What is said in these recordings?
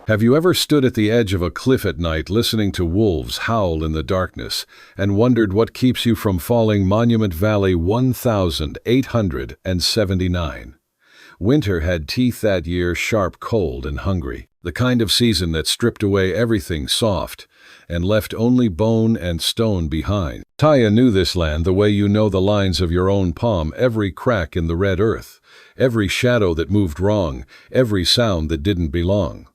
Have you ever stood at the edge of a cliff at night listening to wolves howl in the darkness and wondered what keeps you from falling? Monument Valley 1879. Winter had teeth that year, sharp, cold, and hungry. The kind of season that stripped away everything soft and left only bone and stone behind. Taya knew this land the way you know the lines of your own palm, every crack in the red earth, every shadow that moved wrong, every sound that didn't belong.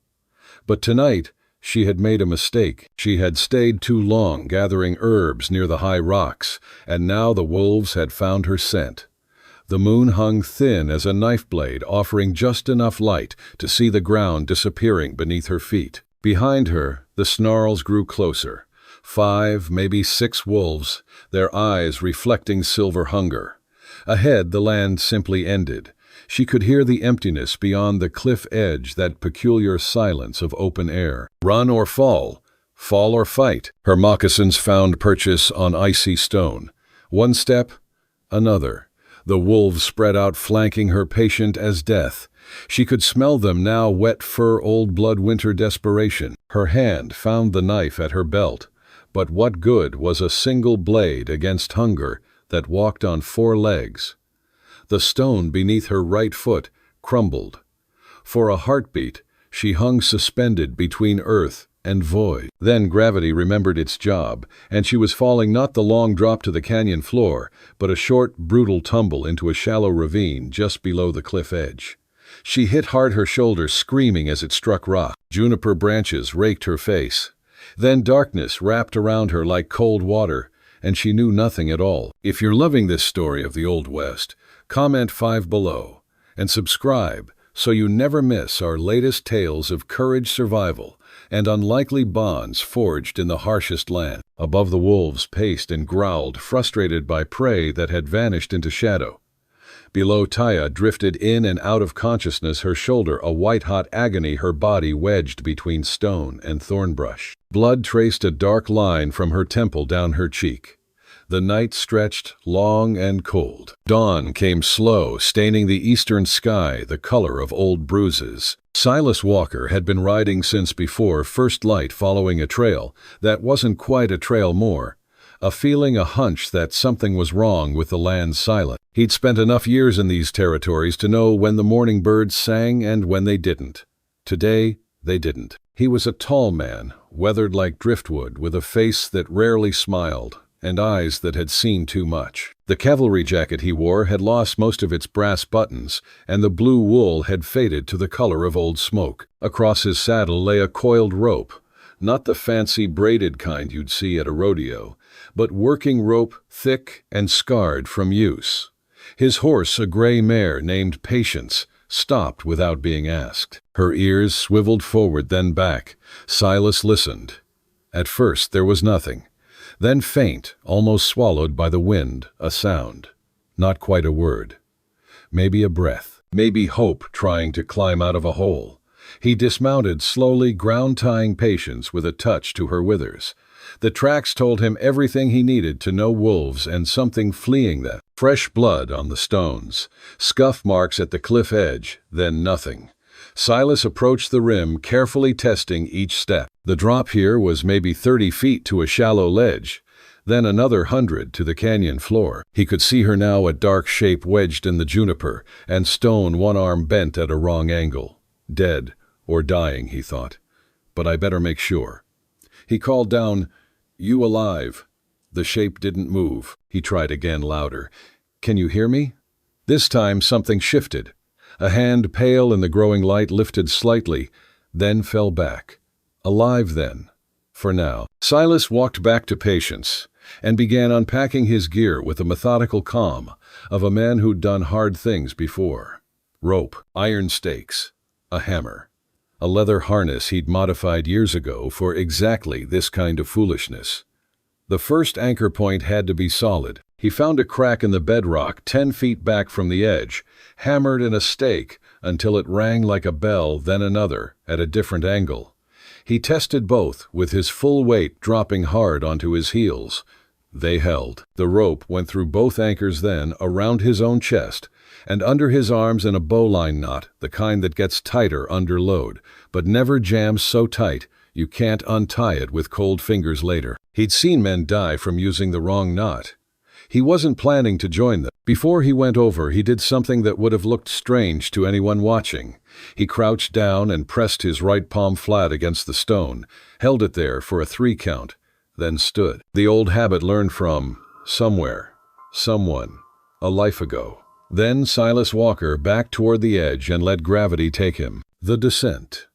But tonight, she had made a mistake. She had stayed too long gathering herbs near the high rocks, and now the wolves had found her scent. The moon hung thin as a knife blade, offering just enough light to see the ground disappearing beneath her feet. Behind her, the snarls grew closer. 5, maybe 6 wolves, their eyes reflecting silver hunger. Ahead, the land simply ended. She could hear the emptiness beyond the cliff edge, that peculiar silence of open air. Run or fall or fight. Her moccasins found purchase on icy stone. One step, another. The wolves spread out, flanking her, patient as death. She could smell them now, wet fur, old blood, winter desperation. Her hand found the knife at her belt. But what good was a single blade against hunger that walked on 4 legs? The stone beneath her right foot crumbled. For a heartbeat, she hung suspended between earth and void. Then gravity remembered its job, and she was falling, not the long drop to the canyon floor, but a short, brutal tumble into a shallow ravine just below the cliff edge. She hit hard, her shoulder screaming as it struck rock. Juniper branches raked her face. Then darkness wrapped around her like cold water, and she knew nothing at all. If you're loving this story of the Old West, comment 5 below and subscribe so you never miss our latest tales of courage, survival, and unlikely bonds forged in the harshest land. Above, the wolves paced and growled, frustrated by prey that had vanished into shadow. Below, Taya drifted in and out of consciousness, her shoulder a white-hot agony, her body wedged between stone and thornbrush. Blood traced a dark line from her temple down her cheek. The night stretched long and cold. Dawn came slow, staining the eastern sky the color of old bruises. Silas Walker had been riding since before first light, following a trail that wasn't quite a trail more. A feeling, a hunch that something was wrong with the land's silence. He'd spent enough years in these territories to know when the morning birds sang and when they didn't. Today, they didn't. He was a tall man, weathered like driftwood, with a face that rarely smiled, and eyes that had seen too much. The cavalry jacket he wore had lost most of its brass buttons, and the blue wool had faded to the color of old smoke. Across his saddle lay a coiled rope, not the fancy braided kind you'd see at a rodeo, but working rope, thick and scarred from use. His horse, a gray mare named Patience, stopped without being asked. Her ears swiveled forward, then back. Silas listened. At first there was nothing. Then faint, almost swallowed by the wind, a sound. Not quite a word. Maybe a breath. Maybe hope trying to climb out of a hole. He dismounted slowly, ground-tying Patience with a touch to her withers. The tracks told him everything he needed to know: wolves and something fleeing them. Fresh blood on the stones. Scuff marks at the cliff edge, then nothing. Silas approached the rim, carefully testing each step. The drop here was maybe 30 feet to a shallow ledge, then another 100 to the canyon floor. He could see her now, a dark shape wedged in the juniper, and stone, one arm bent at a wrong angle. Dead, or dying, he thought. But I better make sure. He called down, "You alive?" The shape didn't move. He tried again, louder. "Can you hear me?" This time something shifted. A hand, pale in the growing light, lifted slightly, then fell back. Alive then, for now. Silas walked back to Patience and began unpacking his gear with the methodical calm of a man who'd done hard things before. Rope, iron stakes, a hammer, a leather harness he'd modified years ago for exactly this kind of foolishness. The first anchor point had to be solid. He found a crack in the bedrock 10 feet back from the edge, hammered in a stake until it rang like a bell, then another, at a different angle. He tested both, with his full weight dropping hard onto his heels. They held. The rope went through both anchors, then around his own chest, and under his arms in a bowline knot, the kind that gets tighter under load, but never jams so tight you can't untie it with cold fingers later. He'd seen men die from using the wrong knot. He wasn't planning to join them. Before he went over, he did something that would have looked strange to anyone watching. He crouched down and pressed his right palm flat against the stone, held it there for a 3 count, then stood. The old habit learned from somewhere, someone, a life ago. Then Silas Walker backed toward the edge and let gravity take him. The descent.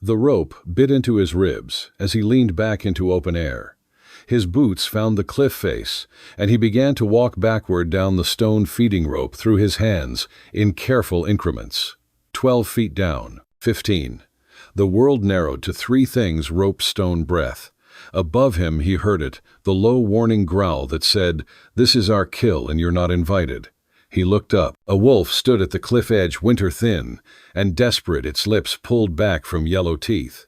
The rope bit into his ribs as he leaned back into open air. His boots found the cliff face, and he began to walk backward down the stone feeding rope through his hands in careful increments. 12 feet down, 15. The world narrowed to 3 things rope stone breadth. Above him he heard it, the low warning growl that said, "This is our kill and you're not invited." He looked up. A wolf stood at the cliff edge, winter thin, and desperate, its lips pulled back from yellow teeth.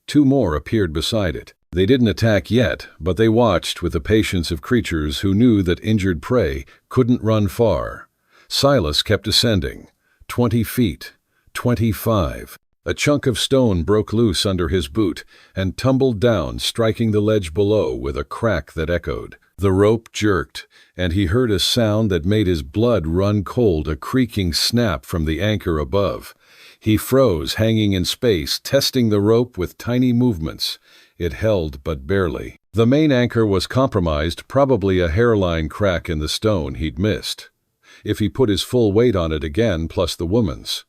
2 more appeared beside it. They didn't attack yet, but they watched with the patience of creatures who knew that injured prey couldn't run far. Silas kept ascending. 20 feet. 25. A chunk of stone broke loose under his boot and tumbled down, striking the ledge below with a crack that echoed. The rope jerked, and he heard a sound that made his blood run cold, a creaking snap from the anchor above. He froze, hanging in space, testing the rope with tiny movements. It held but barely. The main anchor was compromised, probably a hairline crack in the stone he'd missed. If he put his full weight on it again, plus the woman's.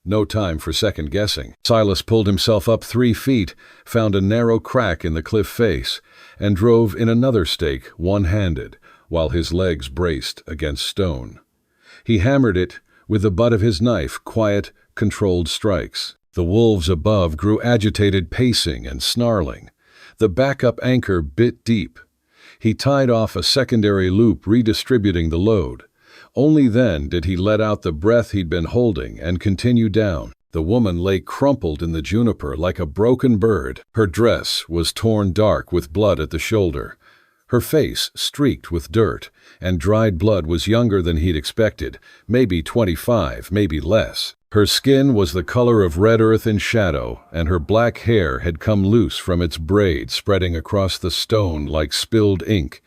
No time for second guessing. Silas pulled himself up 3 feet, found a narrow crack in the cliff face, and drove in another stake, one-handed, while his legs braced against stone. He hammered it with the butt of his knife, quiet, controlled strikes. The wolves above grew agitated, pacing and snarling. The backup anchor bit deep. He tied off a secondary loop, redistributing the load. Only then did he let out the breath he'd been holding and continue down. The woman lay crumpled in the juniper like a broken bird. Her dress was torn dark with blood at the shoulder. Her face streaked with dirt, and dried blood was younger than he'd expected, maybe 25, maybe less. Her skin was the color of red earth in shadow, and her black hair had come loose from its braid, spreading across the stone like spilled ink.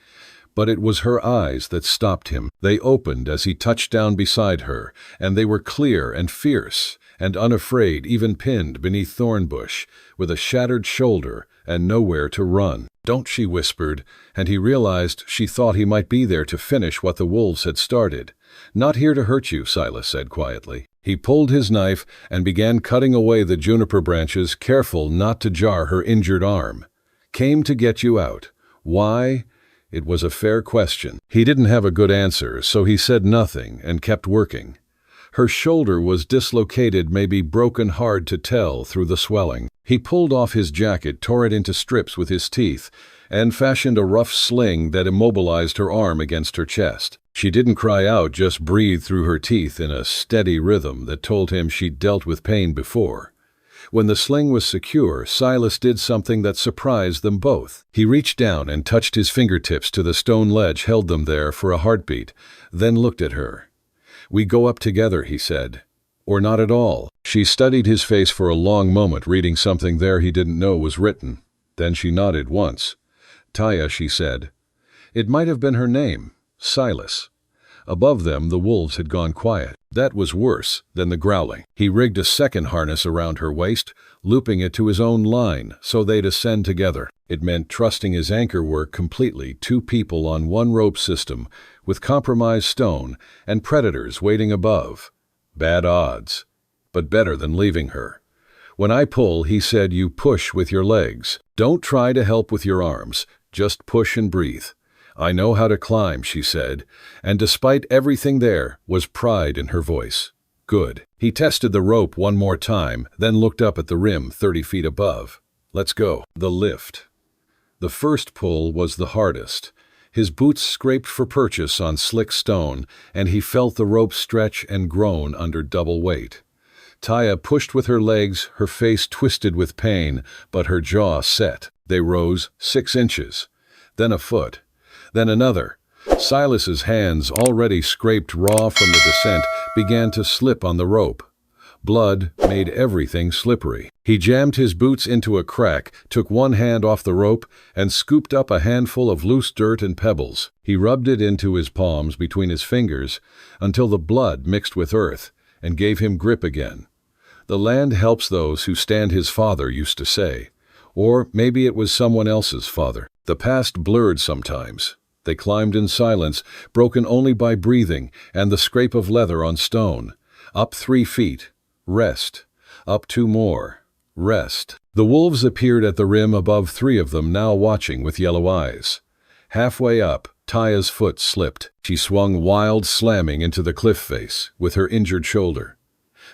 But it was her eyes that stopped him. They opened as he touched down beside her, and they were clear and fierce and unafraid, even pinned beneath thornbush, with a shattered shoulder and nowhere to run. "Don't," she whispered, and he realized she thought he might be there to finish what the wolves had started. "Not here to hurt you," Silas said quietly. He pulled his knife and began cutting away the juniper branches, careful not to jar her injured arm. "Came to get you out. Why?" It was a fair question. He didn't have a good answer, so he said nothing and kept working. Her shoulder was dislocated, maybe broken, hard to tell through the swelling. He pulled off his jacket, tore it into strips with his teeth, and fashioned a rough sling that immobilized her arm against her chest. She didn't cry out, just breathed through her teeth in a steady rhythm that told him she'd dealt with pain before. When the sling was secure, Silas did something that surprised them both. He reached down and touched his fingertips to the stone ledge, held them there for a heartbeat, then looked at her. "We go up together," he said. "Or not at all." She studied his face for a long moment, reading something there he didn't know was written. Then she nodded once. "Taya," she said. It might have been her name. Silas. Above them, the wolves had gone quiet. That was worse than the growling. He rigged a second harness around her waist, looping it to his own line, so they'd ascend together. It meant trusting his anchor work completely, 2 people on one rope system, with compromised stone and predators waiting above. Bad odds, but better than leaving her. "When I pull," he said, "you push with your legs. Don't try to help with your arms. Just push and breathe." "I know how to climb," she said, and despite everything there was pride in her voice. "Good." He tested the rope one more time, then looked up at the rim 30 feet above. "Let's go." The lift. The first pull was the hardest. His boots scraped for purchase on slick stone, and he felt the rope stretch and groan under double weight. Taya pushed with her legs, her face twisted with pain, but her jaw set. They rose 6 inches, then a foot. Then another. Silas's hands, already scraped raw from the descent, began to slip on the rope. Blood made everything slippery. He jammed his boots into a crack, took one hand off the rope, and scooped up a handful of loose dirt and pebbles. He rubbed it into his palms between his fingers until the blood mixed with earth and gave him grip again. The land helps those who stand, his father used to say. Or maybe it was someone else's father. The past blurred sometimes. They climbed in silence, broken only by breathing and the scrape of leather on stone. Up 3 feet. Rest. Up 2 more. Rest. The wolves appeared at the rim above 3 of them, now watching with yellow eyes. Halfway up, Taya's foot slipped. She swung wild, slamming into the cliff face with her injured shoulder.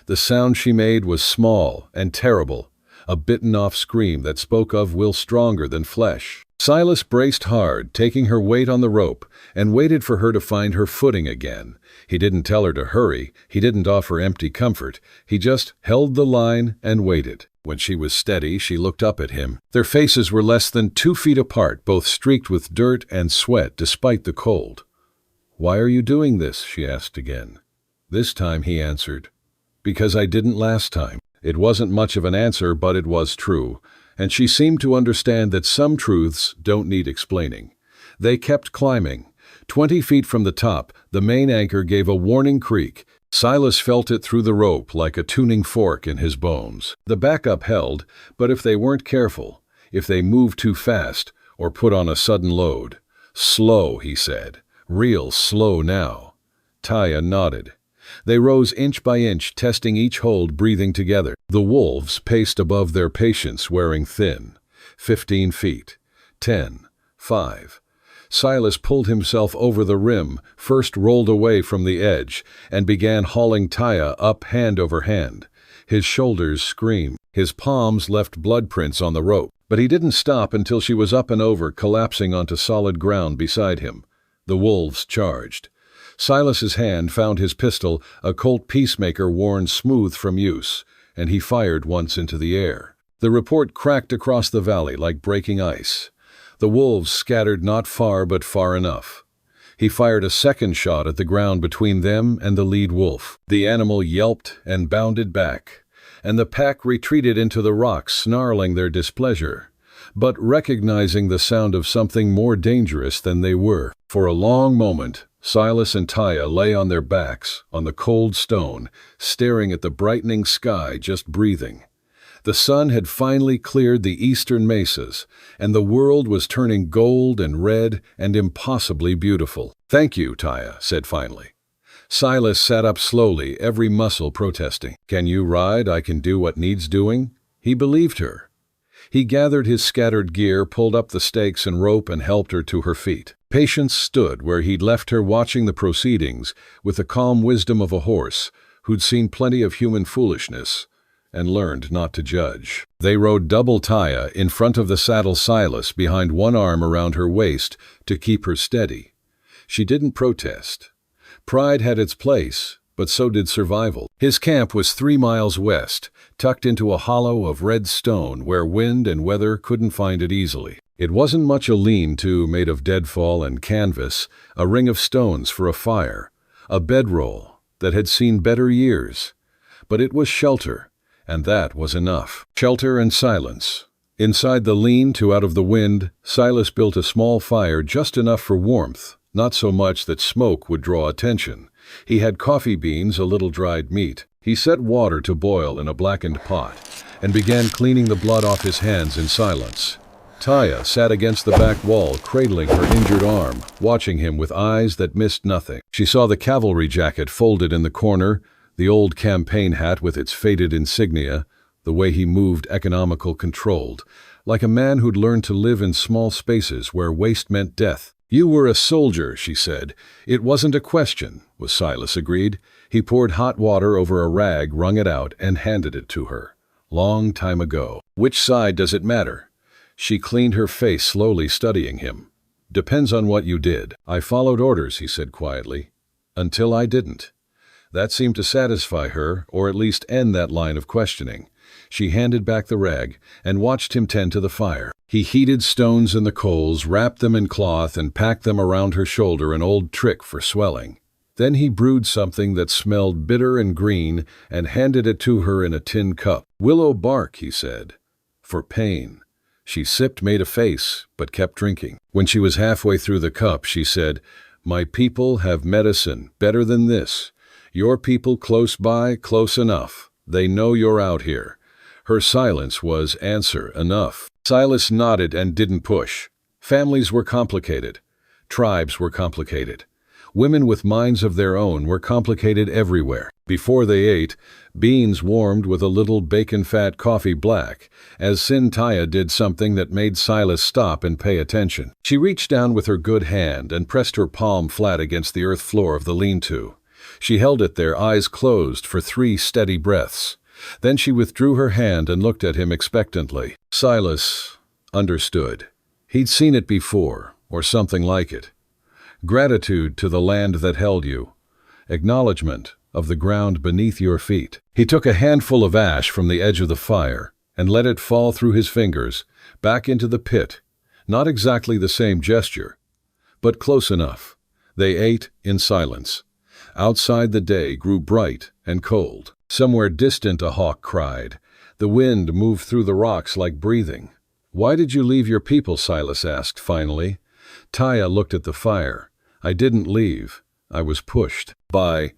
The sound she made was small and terrible, a bitten-off scream that spoke of will stronger than flesh. Silas braced hard, taking her weight on the rope, and waited for her to find her footing again. He didn't tell her to hurry, he didn't offer empty comfort, he just held the line and waited. When she was steady, she looked up at him. Their faces were less than 2 feet apart, both streaked with dirt and sweat despite the cold. "Why are you doing this?" she asked again. This time he answered, "Because I didn't last time." It wasn't much of an answer, but it was true, and she seemed to understand that some truths don't need explaining. They kept climbing. 20 feet from the top, the main anchor gave a warning creak. Silas felt it through the rope like a tuning fork in his bones. The backup held, but if they weren't careful, if they moved too fast or put on a sudden load. "Slow," he said. "Real slow now." Taya nodded. They rose inch by inch, testing each hold, breathing together. The wolves paced above their patience, wearing thin. 15 feet. 10. 5. Silas pulled himself over the rim, first rolled away from the edge, and began hauling Taya up hand over hand. His shoulders screamed. His palms left blood prints on the rope. But he didn't stop until she was up and over, collapsing onto solid ground beside him. The wolves charged. Silas's hand found his pistol, a Colt Peacemaker worn smooth from use, and he fired once into the air. The report cracked across the valley like breaking ice. The wolves scattered not far, but far enough. He fired a second shot at the ground between them and the lead wolf. The animal yelped and bounded back, and the pack retreated into the rocks, snarling their displeasure, but recognizing the sound of something more dangerous than they were. For a long moment, Silas and Taya lay on their backs, on the cold stone, staring at the brightening sky, just breathing. The sun had finally cleared the eastern mesas, and the world was turning gold and red and impossibly beautiful. "Thank you," Taya said finally. Silas sat up slowly, every muscle protesting. "Can you ride? I can do what needs doing." He believed her. He gathered his scattered gear, pulled up the stakes and rope, and helped her to her feet. Patience stood where he'd left her, watching the proceedings with the calm wisdom of a horse who'd seen plenty of human foolishness and learned not to judge. They rode double, Taya in front of the saddle, Silas behind, one arm around her waist to keep her steady. She didn't protest. Pride had its place, but so did survival. His camp was 3 miles west, tucked into a hollow of red stone where wind and weather couldn't find it easily. It wasn't much a lean-to made of deadfall and canvas, a ring of stones for a fire, a bedroll that had seen better years. But it was shelter, and that was enough. Shelter and silence. Inside the lean-to, out of the wind, Silas built a small fire, just enough for warmth, not so much that smoke would draw attention. He had coffee beans, a little dried meat. He set water to boil in a blackened pot and began cleaning the blood off his hands in silence. Taya sat against the back wall, cradling her injured arm, watching him with eyes that missed nothing. She saw the cavalry jacket folded in the corner, the old campaign hat with its faded insignia, the way he moved, economical, controlled, like a man who'd learned to live in small spaces where waste meant death. "You were a soldier," she said. "It wasn't a question," was Silas agreed. He poured hot water over a rag, wrung it out, and handed it to her. "Long time ago." "Which side does it matter?" She cleaned her face, slowly studying him. "Depends on what you did." "I followed orders," he said quietly. "Until I didn't." That seemed to satisfy her, or at least end that line of questioning. She handed back the rag and watched him tend to the fire. He heated stones in the coals, wrapped them in cloth, and packed them around her shoulder, an old trick for swelling. Then he brewed something that smelled bitter and green and handed it to her in a tin cup. "Willow bark," he said, "for pain." She sipped, made a face, but kept drinking. When she was halfway through the cup, she said, "My people have medicine better than this. Your people close by, close enough. They know you're out here." Her silence was answer enough. Silas nodded and didn't push. Families were complicated. Tribes were complicated. Women with minds of their own were complicated everywhere. Before they ate, beans warmed with a little bacon-fat coffee black, as Taya did something that made Silas stop and pay attention. She reached down with her good hand and pressed her palm flat against the earth floor of the lean-to. She held it there, eyes closed, for 3 steady breaths. Then she withdrew her hand and looked at him expectantly. Silas understood. He'd seen it before, or something like it. Gratitude to the land that held you. Acknowledgement of the ground beneath your feet. He took a handful of ash from the edge of the fire and let it fall through his fingers, back into the pit. Not exactly the same gesture, but close enough. They ate in silence. Outside, the day grew bright and cold. Somewhere distant, a hawk cried. The wind moved through the rocks like breathing. "Why did you leave your people?" Silas asked finally. Taya looked at the fire. "I didn't leave. I was pushed. By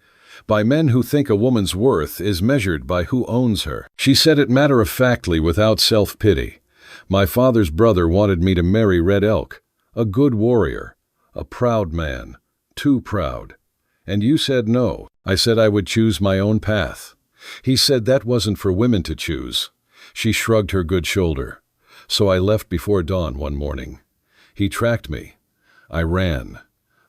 men who think a woman's worth is measured by who owns her." She said it matter-of-factly, without self-pity. "My father's brother wanted me to marry Red Elk, a good warrior, a proud man, too proud. And you said no. I said I would choose my own path. He said that wasn't for women to choose." She shrugged her good shoulder. "So I left before dawn one morning. He tracked me. I ran.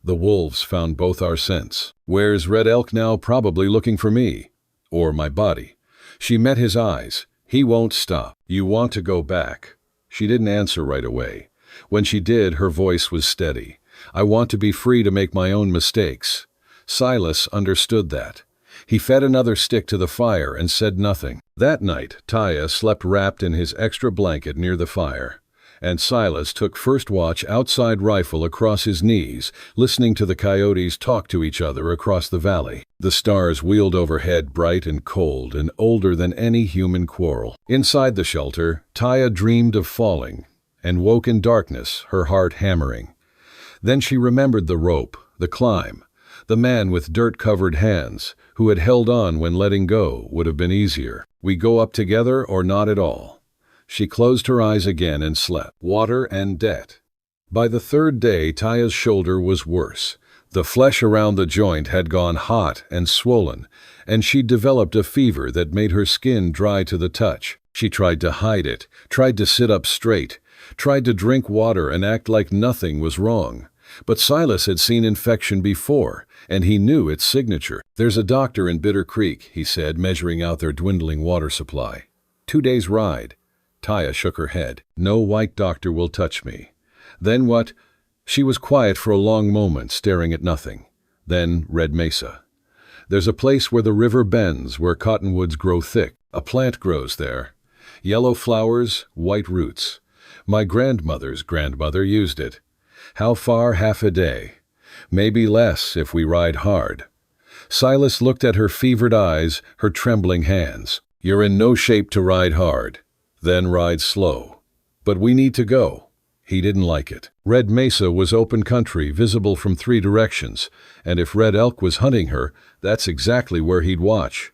The wolves found both our scents. Where's Red Elk now? Probably looking for me. Or my body." She met his eyes. "He won't stop. You want to go back." She didn't answer right away. When she did, her voice was steady. "I want to be free to make my own mistakes." Silas understood that. He fed another stick to the fire and said nothing. That night, Taya slept wrapped in his extra blanket near the fire, and Silas took first watch, outside, rifle across his knees, listening to the coyotes talk to each other across the valley. The stars wheeled overhead, bright and cold and older than any human quarrel. Inside the shelter, Taya dreamed of falling and woke in darkness, her heart hammering. Then she remembered the rope, the climb. The man with dirt-covered hands, who had held on when letting go would have been easier. "We go up together or not at all." She closed her eyes again and slept. Water and debt. By the 3rd day, Taya's shoulder was worse. The flesh around the joint had gone hot and swollen, and she'd developed a fever that made her skin dry to the touch. She tried to hide it, tried to sit up straight, tried to drink water and act like nothing was wrong. But Silas had seen infection before, and he knew its signature. "There's a doctor in Bitter Creek," he said, measuring out their dwindling water supply. 2 days' ride. Taya shook her head. "No white doctor will touch me." "Then what?" She was quiet for a long moment, staring at nothing. "Then Red Mesa. There's a place where the river bends, where cottonwoods grow thick. A plant grows there. Yellow flowers, white roots. My grandmother's grandmother used it. How far? Half a day. Maybe less if we ride hard." Silas looked at her fevered eyes, her trembling hands. "You're in no shape to ride hard. Then ride slow. But we need to go." He didn't like it. Red Mesa was open country, visible from 3 directions, and if Red Elk was hunting her, that's exactly where he'd watch.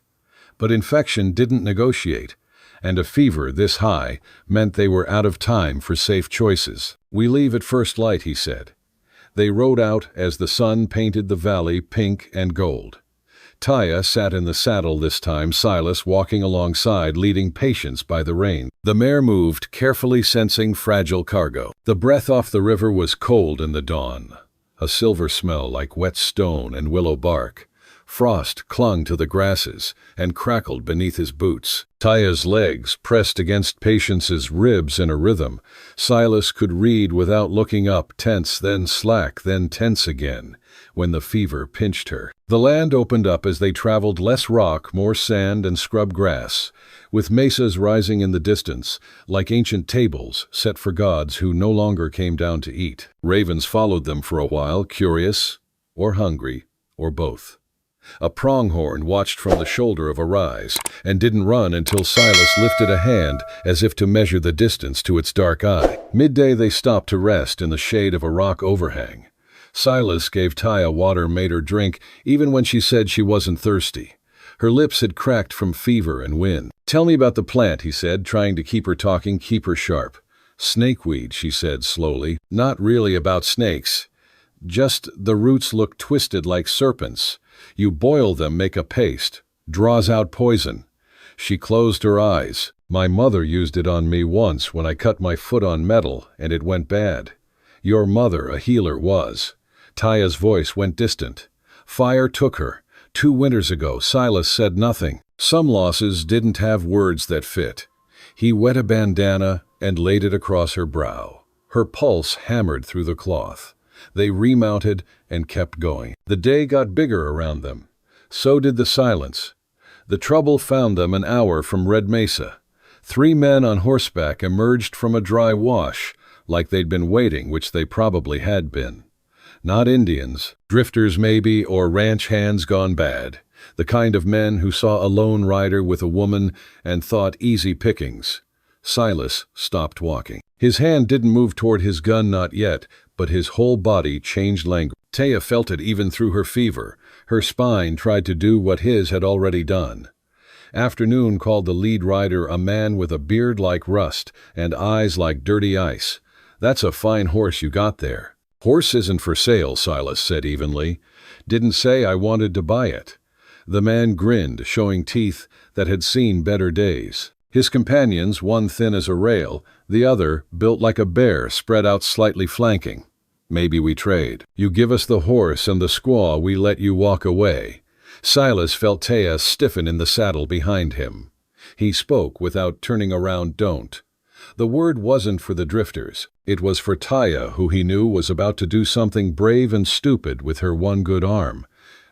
But infection didn't negotiate, and a fever this high meant they were out of time for safe choices. "We leave at first light," he said. They rode out as the sun painted the valley pink and gold. Taya sat in the saddle this time, Silas walking alongside, leading Patience by the rein. The mare moved, carefully sensing fragile cargo. The breath off the river was cold in the dawn, a silver smell like wet stone and willow bark. Frost clung to the grasses and crackled beneath his boots. Taya's legs pressed against Patience's ribs in a rhythm. Silas could read without looking up, tense, then slack, then tense again. when the fever pinched her. The land opened up as they traveled, less rock, more sand and scrub grass, with mesas rising in the distance, like ancient tables set for gods who no longer came down to eat. Ravens followed them for a while, curious, or hungry, or both. A pronghorn watched from the shoulder of a rise, and didn't run until Silas lifted a hand as if to measure the distance to its dark eye. Midday they stopped to rest in the shade of a rock overhang. Silas gave Taya water, made her drink, even when she said she wasn't thirsty. Her lips had cracked from fever and wind. "Tell me about the plant," he said, trying to keep her talking, keep her sharp. "Snakeweed," she said slowly. "Not really about snakes. Just the roots look twisted like serpents. You boil them, make a paste. Draws out poison." She closed her eyes. "My mother used it on me once when I cut my foot on metal, and it went bad. Your mother, a healer, was." Taya's voice went distant. "Fire took her. 2 winters ago." Silas said nothing. Some losses didn't have words that fit. He wet a bandana and laid it across her brow. Her pulse hammered through the cloth. They remounted and kept going. The day got bigger around them. So did the silence. The trouble found them an hour from Red Mesa. 3 men on horseback emerged from a dry wash, like they'd been waiting, which they probably had been. Not Indians, drifters maybe, or ranch hands gone bad. The kind of men who saw a lone rider with a woman and thought easy pickings. Silas stopped walking. His hand didn't move toward his gun, not yet, but his whole body changed language. Taya felt it even through her fever. Her spine tried to do what his had already done. Afternoon called the lead rider a man with a beard like rust and eyes like dirty ice. "That's a fine horse you got there." "Horse isn't for sale," Silas said evenly. "Didn't say I wanted to buy it." The man grinned, showing teeth that had seen better days. His companions, one thin as a rail, the other built like a bear, spread out slightly flanking. "Maybe we trade. You give us the horse and the squaw, we let you walk away." Silas felt Taya stiffen in the saddle behind him. He spoke without turning around. "Don't." The word wasn't for the drifters. It was for Taya, who he knew was about to do something brave and stupid with her one good arm.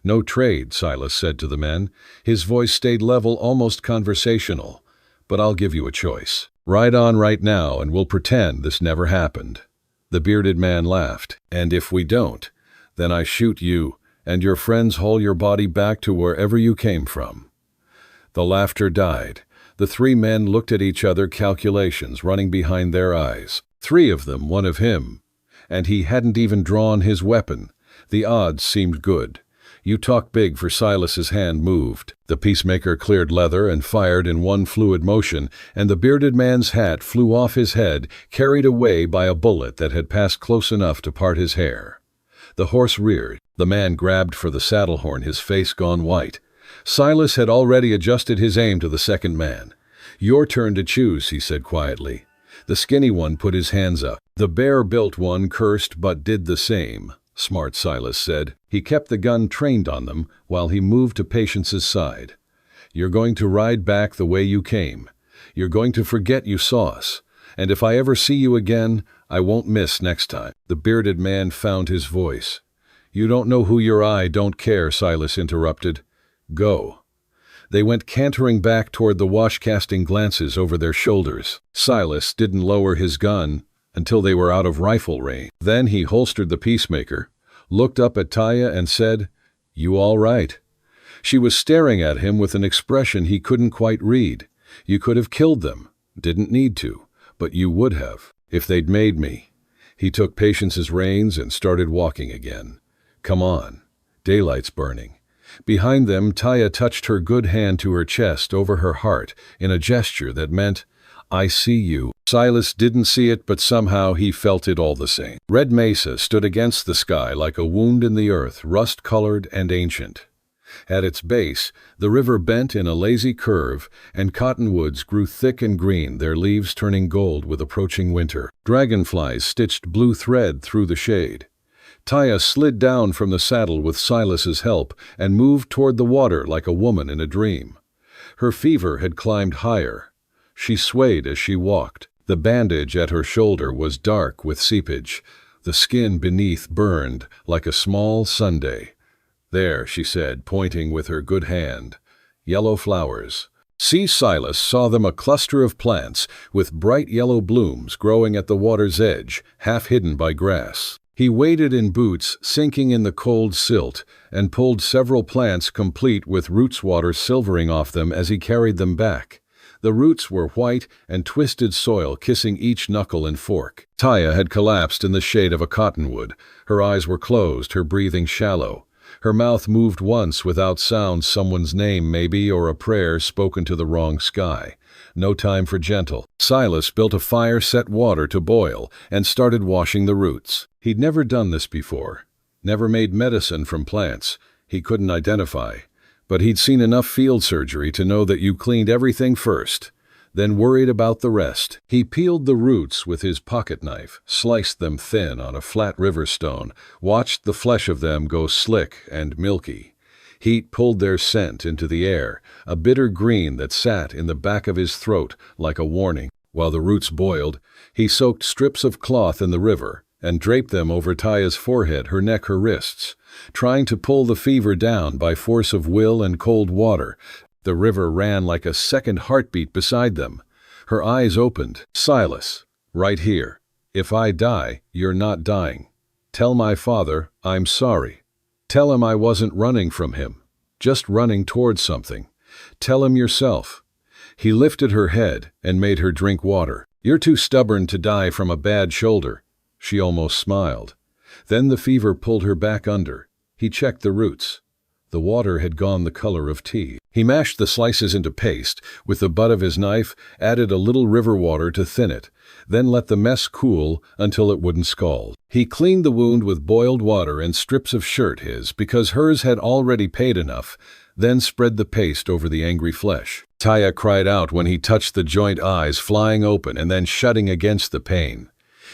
"No trade," Silas said to the men. His voice stayed level, almost conversational. "But I'll give you a choice. Ride on right now and we'll pretend this never happened." The bearded man laughed. "And if we don't, then I shoot you, and your friends haul your body back to wherever you came from." The laughter died. The 3 men looked at each other, calculations running behind their eyes. 3 of them, 1 of him. And he hadn't even drawn his weapon. The odds seemed good. "You talk big," for Silas's hand moved. The peacemaker cleared leather and fired in one fluid motion, and the bearded man's hat flew off his head, carried away by a bullet that had passed close enough to part his hair. The horse reared. The man grabbed for the saddle horn, his face gone white. Silas had already adjusted his aim to the second man. "Your turn to choose," he said quietly. The skinny one put his hands up. The bear-built one cursed but did the same. "Smart," Silas said. He kept the gun trained on them while he moved to Patience's side. "You're going to ride back the way you came. You're going to forget you saw us. And if I ever see you again, I won't miss next time." The bearded man found his voice. "You don't know who you're." "I don't care," Silas interrupted. "Go." They went cantering back toward the wash, casting glances over their shoulders. Silas didn't lower his gun until they were out of rifle range. Then he holstered the peacemaker, looked up at Taya and said, "You all right?" She was staring at him with an expression he couldn't quite read. "You could have killed them. Didn't need to. But you would have, if they'd made me." He took Patience's reins and started walking again. "Come on. Daylight's burning." Behind them, Taya touched her good hand to her chest over her heart in a gesture that meant, "I see you." Silas didn't see it, but somehow he felt it all the same. Red Mesa stood against the sky like a wound in the earth, rust-colored and ancient. At its base, the river bent in a lazy curve, and cottonwoods grew thick and green, their leaves turning gold with approaching winter. Dragonflies stitched blue thread through the shade. Taya slid down from the saddle with Silas's help and moved toward the water like a woman in a dream. Her fever had climbed higher. She swayed as she walked. The bandage at her shoulder was dark with seepage. The skin beneath burned like a small sundae. "There," she said, pointing with her good hand. "Yellow flowers." Silas saw them, a cluster of plants with bright yellow blooms growing at the water's edge, half hidden by grass. He waded in boots sinking in the cold silt and pulled several plants complete with roots water silvering off them as he carried them back. The roots were white and twisted soil kissing each knuckle and fork. Taya had collapsed in the shade of a cottonwood. Her eyes were closed, her breathing shallow. Her mouth moved once without sound, someone's name maybe, or a prayer spoken to the wrong sky. No time for gentle. Silas built a fire, set water to boil, and started washing the roots. He'd never done this before. Never made medicine from plants he couldn't identify. But he'd seen enough field surgery to know that you cleaned everything first, then worried about the rest. He peeled the roots with his pocket knife, sliced them thin on a flat river stone, watched the flesh of them go slick and milky. Heat pulled their scent into the air, a bitter green that sat in the back of his throat like a warning. While the roots boiled, he soaked strips of cloth in the river and draped them over Taya's forehead, her neck, her wrists, trying to pull the fever down by force of will and cold water. The river ran like a second heartbeat beside them. Her eyes opened. "Silas, right here. If I die, you're not dying. Tell my father I'm sorry. Tell him I wasn't running from him, just running towards something. Tell him yourself." He lifted her head and made her drink water. "You're too stubborn to die from a bad shoulder." She almost smiled. Then the fever pulled her back under. He checked the roots. The water had gone the color of tea. He mashed the slices into paste with the butt of his knife, added a little river water to thin it, then let the mess cool until it wouldn't scald. He cleaned the wound with boiled water and strips of shirt, his, because hers had already paid enough, then spread the paste over the angry flesh. Taya cried out when he touched the joint, eyes flying open and then shutting against the pain.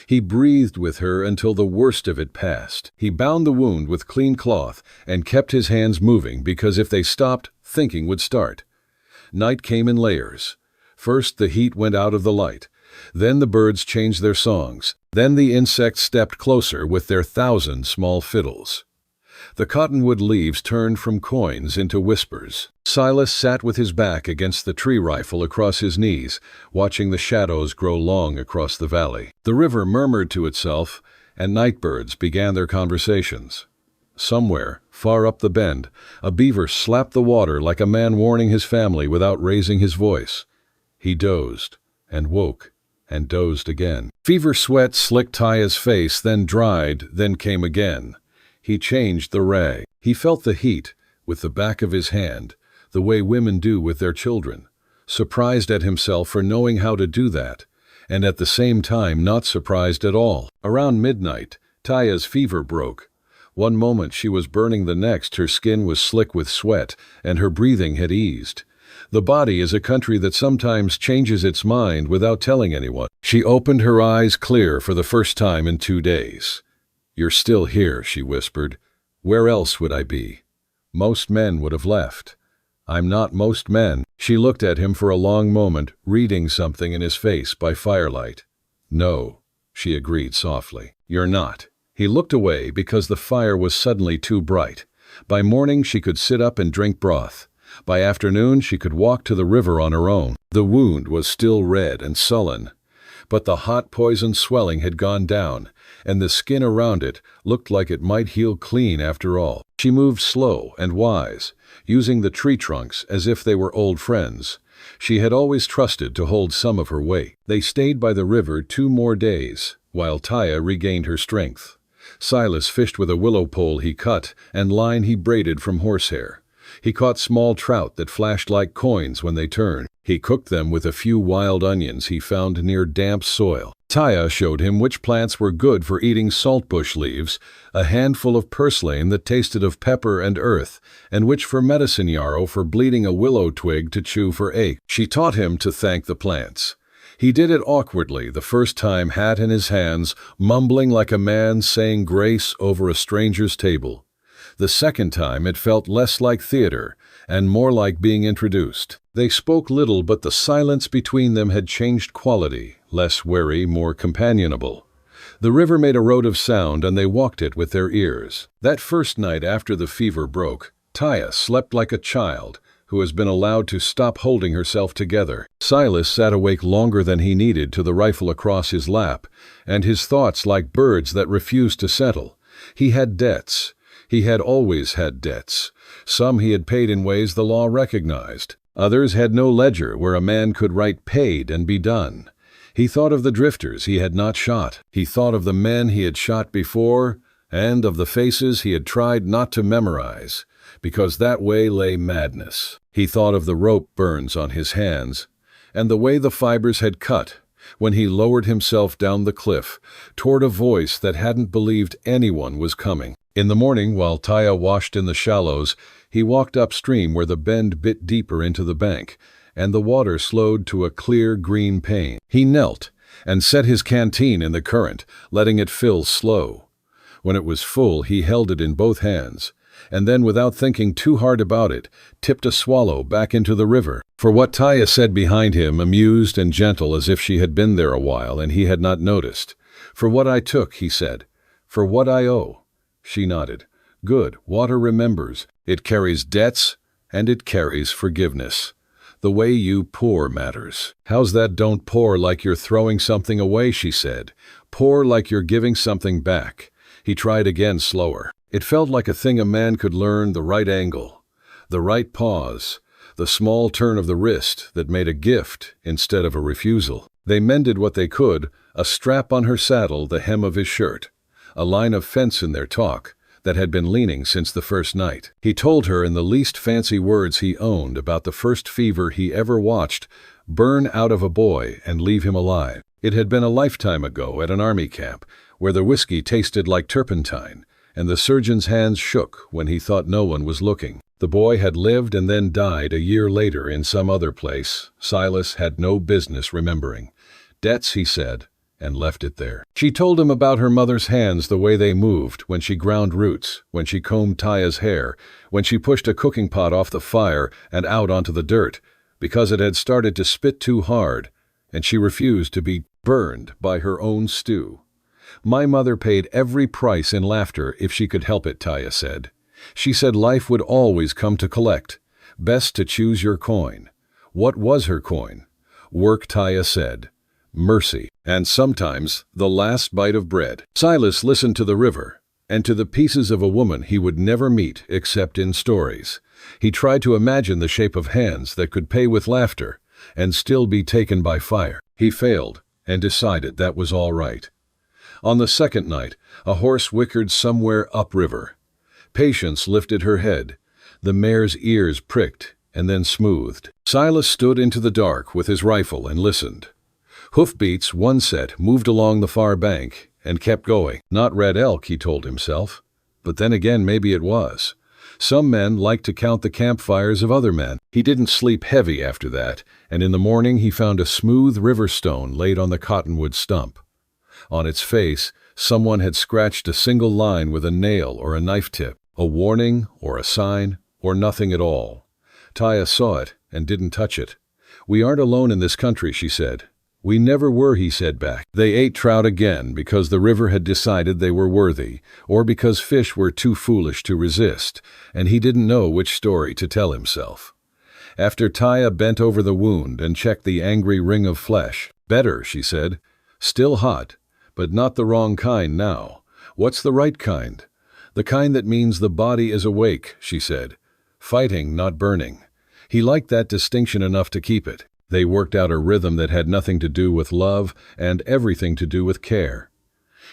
He breathed with her until the worst of it passed. He bound the wound with clean cloth and kept his hands moving because if they stopped, thinking would start. Night came in layers. First the heat went out of the light. Then the birds changed their songs. Then the insects stepped closer with their 1,000 small fiddles. The cottonwood leaves turned from coins into whispers. Silas sat with his back against the tree rifle across his knees, watching the shadows grow long across the valley. The river murmured to itself, and nightbirds began their conversations. Somewhere, far up the bend, a beaver slapped the water like a man warning his family without raising his voice. He dozed, and woke, and dozed again. Fever sweat slicked Taya's face, then dried, then came again. He changed the rag. He felt the heat with the back of his hand, the way women do with their children, surprised at himself for knowing how to do that, and at the same time not surprised at all. Around midnight, Taya's fever broke. One moment she was burning, the next her skin was slick with sweat, and her breathing had eased. The body is a country that sometimes changes its mind without telling anyone. She opened her eyes clear for the first time in 2 days. "You're still here," she whispered. "Where else would I be? Most men would have left. I'm not most men." She looked at him for a long moment, reading something in his face by firelight. "No," she agreed softly. "You're not." He looked away because the fire was suddenly too bright. By morning she could sit up and drink broth. By afternoon she could walk to the river on her own. The wound was still red and sullen, but the hot poison swelling had gone down, and the skin around it looked like it might heal clean after all. She moved slow and wise, using the tree trunks as if they were old friends. She had always trusted to hold some of her weight. They stayed by the river 2 more days, while Taya regained her strength. Silas fished with a willow pole he cut and line he braided from horsehair. He caught small trout that flashed like coins when they turned. He cooked them with a few wild onions he found near damp soil. Taya showed him which plants were good for eating saltbush leaves, a handful of purslane that tasted of pepper and earth, and which for medicine yarrow for bleeding, a willow twig to chew for ache. She taught him to thank the plants. He did it awkwardly the first time, hat in his hands, mumbling like a man saying grace over a stranger's table. The second time it felt less like theater and more like being introduced. They spoke little, but the silence between them had changed quality, less wary, more companionable. The river made a road of sound, and they walked it with their ears. That first night after the fever broke, Taya slept like a child who has been allowed to stop holding herself together. Silas sat awake longer than he needed to the rifle across his lap, and his thoughts like birds that refused to settle. He had debts. He had always had debts. Some he had paid in ways the law recognized. Others had no ledger where a man could write paid and be done. He thought of the drifters he had not shot. He thought of the men he had shot before, and of the faces he had tried not to memorize, because that way lay madness. He thought of the rope burns on his hands, and the way the fibers had cut when he lowered himself down the cliff toward a voice that hadn't believed anyone was coming. In the morning, while Taya washed in the shallows, he walked upstream where the bend bit deeper into the bank, and the water slowed to a clear green pane. He knelt and set his canteen in the current, letting it fill slow. When it was full, he held it in both hands, and then, without thinking too hard about it, tipped a swallow back into the river. For what Taya said behind him, amused and gentle as if she had been there a while and he had not noticed. "For what I took," he said. "For what I owe." She nodded. "Good. Water remembers. It carries debts, and it carries forgiveness. The way you pour matters." "How's that? Don't pour like you're throwing something away," she said. "Pour like you're giving something back." He tried again, slower. It felt like a thing a man could learn, the right angle, the right pause, the small turn of the wrist that made a gift instead of a refusal. They mended what they could, a strap on her saddle, the hem of his shirt, a line of fence in their talk that had been leaning since the first night. He told her in the least fancy words he owned about the first fever he ever watched burn out of a boy and leave him alive. It had been a lifetime ago at an army camp where the whiskey tasted like turpentine, and the surgeon's hands shook when he thought no one was looking. The boy had lived and then died a year later in some other place Silas had no business remembering. Debts, he said, and left it there. She told him about her mother's hands, the way they moved when she ground roots, when she combed Taya's hair, when she pushed a cooking pot off the fire and out onto the dirt, because it had started to spit too hard, and she refused to be burned by her own stew. "My mother paid every price in laughter if she could help it," Taya said. "She said life would always come to collect. Best to choose your coin." What was her coin? Work, Taya said. Mercy. And sometimes the last bite of bread. Silas listened to the river, and to the pieces of a woman he would never meet except in stories. He tried to imagine the shape of hands that could pay with laughter and still be taken by fire. He failed and decided that was all right. On the second night, a horse whickered somewhere upriver. Patience lifted her head. The mare's ears pricked and then smoothed. Silas stood into the dark with his rifle and listened. Hoofbeats, one set, moved along the far bank and kept going. Not Red Elk, he told himself. But then again, maybe it was. Some men like to count the campfires of other men. He didn't sleep heavy after that, and in the morning he found a smooth river stone laid on the cottonwood stump. On its face, someone had scratched a single line with a nail or a knife tip, a warning or a sign or nothing at all. Taya saw it and didn't touch it. "We aren't alone in this country," she said. "We never were," he said back. They ate trout again because the river had decided they were worthy, or because fish were too foolish to resist, and he didn't know which story to tell himself. After Taya bent over the wound and checked the angry ring of flesh. "Better," she said. "Still hot, but not the wrong kind now. What's the right kind?" "The kind that means the body is awake," she said. "Fighting, not burning." He liked that distinction enough to keep it. They worked out a rhythm that had nothing to do with love and everything to do with care.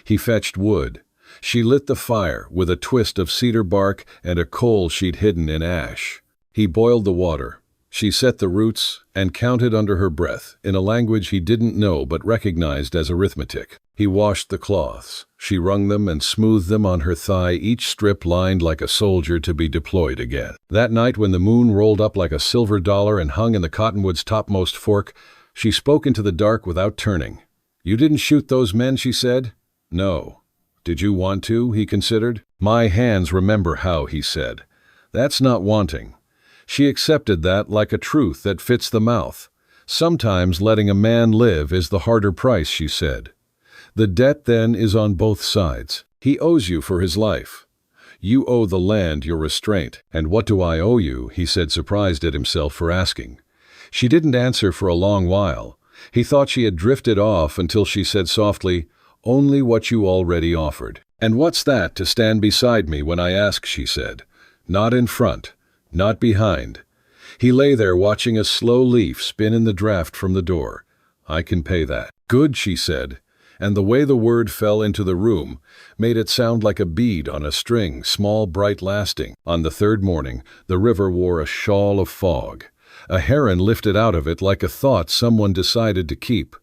He fetched wood. She lit the fire with a twist of cedar bark and a coal she'd hidden in ash. He boiled the water. She set the roots and counted under her breath in a language he didn't know but recognized as arithmetic. He washed the cloths. She wrung them and smoothed them on her thigh, each strip lined like a soldier to be deployed again. That night, when the moon rolled up like a silver dollar and hung in the cottonwood's topmost fork, she spoke into the dark without turning. "You didn't shoot those men," she said. "No." "Did you want to?" he considered. "My hands remember how," he said. "That's not wanting." She accepted that like a truth that fits the mouth. Sometimes letting a man live is the harder price, she said. The debt then is on both sides. He owes you for his life. You owe the land your restraint. And what do I owe you? He said, surprised at himself for asking. She didn't answer for a long while. He thought she had drifted off until she said softly, only what you already offered. And what's that to stand beside me when I ask, she said. Not in front, not behind. He lay there watching a slow leaf spin in the draft from the door. I can pay that. Good, she said, and the way the word fell into the room made it sound like a bead on a string, small, bright, lasting. On the third morning, the river wore a shawl of fog. A heron lifted out of it like a thought someone decided to keep.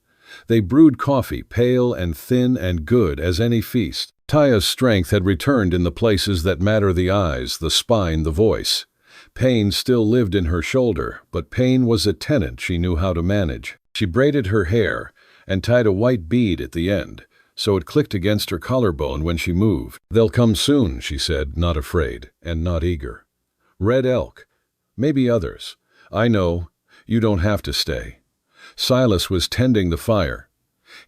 They brewed coffee, pale and thin and good as any feast. Taya's strength had returned in the places that matter: the eyes, the spine, the voice. Pain still lived in her shoulder, but pain was a tenant she knew how to manage. She braided her hair and tied a white bead at the end, so it clicked against her collarbone when she moved. They'll come soon, she said, not afraid and not eager. Red Elk. Maybe others. I know. You don't have to stay. Silas was tending the fire.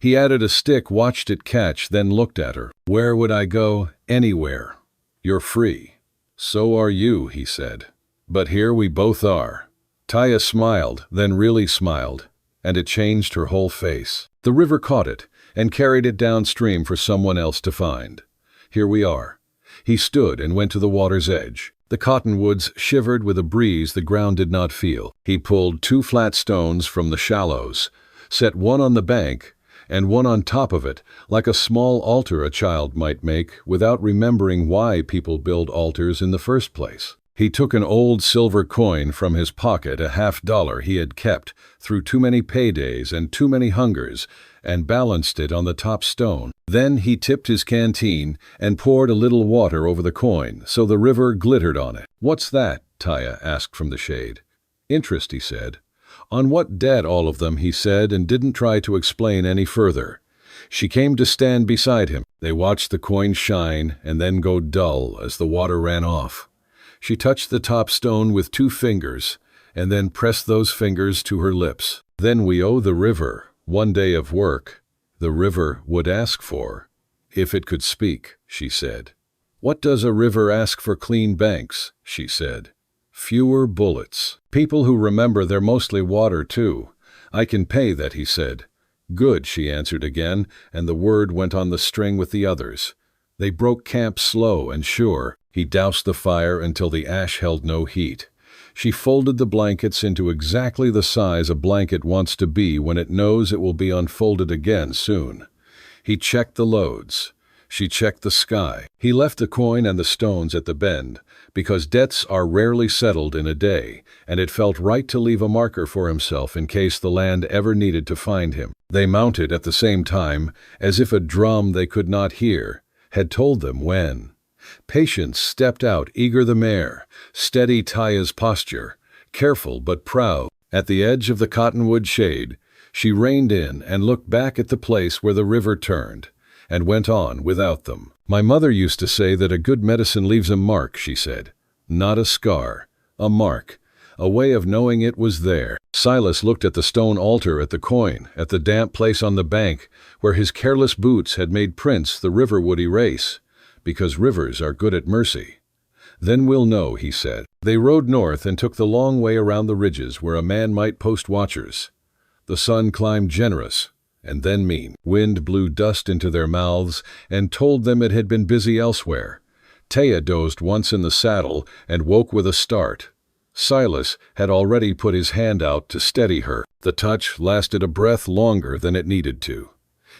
He added a stick, watched it catch, then looked at her. Where would I go? Anywhere. You're free. So are you, he said. But here we both are. Taya smiled, then really smiled, and it changed her whole face. The river caught it and carried it downstream for someone else to find. Here we are. He stood and went to the water's edge. The cottonwoods shivered with a breeze the ground did not feel. He pulled 2 flat stones from the shallows, set one on the bank and one on top of it, like a small altar a child might make without remembering why people build altars in the first place. He took an old silver coin from his pocket, a $50 he had kept through too many paydays and too many hungers, and balanced it on the top stone. Then he tipped his canteen and poured a little water over the coin so the river glittered on it. What's that? Taya asked from the shade. Interest, he said. On what debt, all of them, he said, and didn't try to explain any further. She came to stand beside him. They watched the coin shine and then go dull as the water ran off. She touched the top stone with 2 fingers and then pressed those fingers to her lips. Then we owe the river 1 day of work the river would ask for, if it could speak, she said. What does a river ask for? Clean banks, she said. Fewer bullets. People who remember they're mostly water too. I can pay that, he said. Good, she answered again, and the word went on the string with the others. They broke camp slow and sure. He doused the fire until the ash held no heat. She folded the blankets into exactly the size a blanket wants to be when it knows it will be unfolded again soon. He checked the loads. She checked the sky. He left the coin and the stones at the bend, because debts are rarely settled in a day, and it felt right to leave a marker for himself in case the land ever needed to find him. They mounted at the same time, as if a drum they could not hear had told them when. Patience stepped out, eager the mare, steady Taya's posture, careful but proud. At the edge of the cottonwood shade, she reined in and looked back at the place where the river turned, and went on without them. My mother used to say that a good medicine leaves a mark, she said. Not a scar, a mark, a way of knowing it was there. Silas looked at the stone altar, at the coin, at the damp place on the bank where his careless boots had made prints the river would erase. Because rivers are good at mercy. Then we'll know, he said. They rode north and took the long way around the ridges where a man might post watchers. The sun climbed generous, and then mean. Wind blew dust into their mouths and told them it had been busy elsewhere. Taya dozed once in the saddle and woke with a start. Silas had already put his hand out to steady her. The touch lasted a breath longer than it needed to.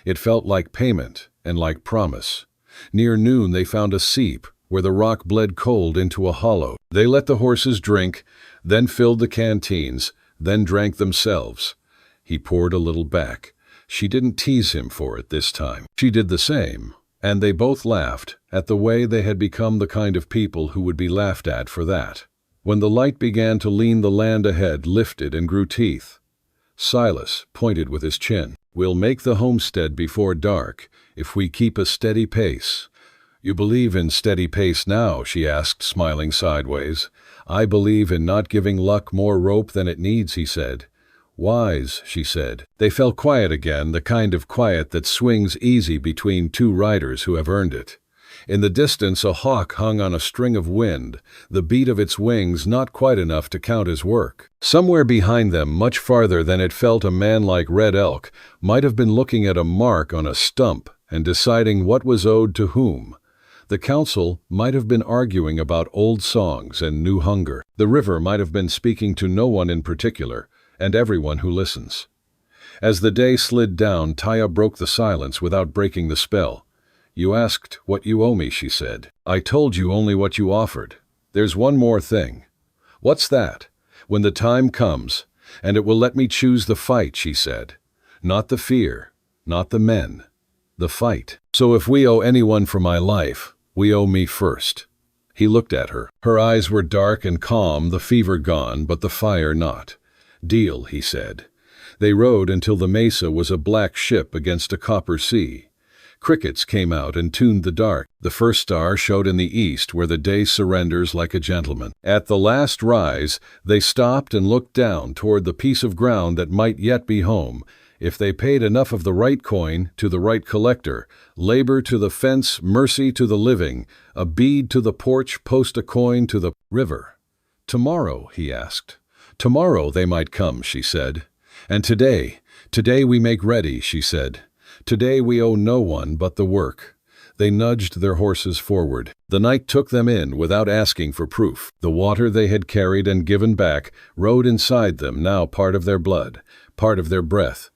It felt like payment and like promise. Near noon they found a seep where the rock bled cold into a hollow. They let the horses drink, then filled the canteens, then drank themselves. He poured a little back. She didn't tease him for it this time. She did the same, and they both laughed at the way they had become the kind of people who would be laughed at for that. When the light began to lean, the land ahead lifted and grew teeth. Silas pointed with his chin. We'll make the homestead before dark if we keep a steady pace. You believe in steady pace now, she asked, smiling sideways. I believe in not giving luck more rope than it needs, he said. Wise, she said. They fell quiet again, the kind of quiet that swings easy between two riders who have earned it. In the distance, a hawk hung on a string of wind, the beat of its wings not quite enough to count as work. Somewhere behind them, much farther than it felt, a man like Red Elk might have been looking at a mark on a stump and deciding what was owed to whom. The council might have been arguing about old songs and new hunger. The river might have been speaking to no one in particular, and everyone who listens. As the day slid down, Taya broke the silence without breaking the spell. You asked what you owe me, she said. I told you only what you offered. There's one more thing. What's that? When the time comes, and it will let me choose the fight, she said. Not the fear, not the men, the fight. So if we owe anyone for my life, we owe me first. He looked at her. Her eyes were dark and calm, the fever gone, but the fire not. Deal, he said. They rode until the mesa was a black ship against a copper sea. Crickets came out and tuned the dark. The first star showed in the east where the day surrenders like a gentleman. At the last rise, they stopped and looked down toward the piece of ground that might yet be home, if they paid enough of the right coin to the right collector, labor to the fence, mercy to the living, a bead to the porch, post a coin to the river. Tomorrow, he asked. Tomorrow they might come, she said. And today we make ready, she said. Today we owe no one but the work. They nudged their horses forward. The night took them in without asking for proof. The water they had carried and given back rode inside them, now part of their blood, part of their breath.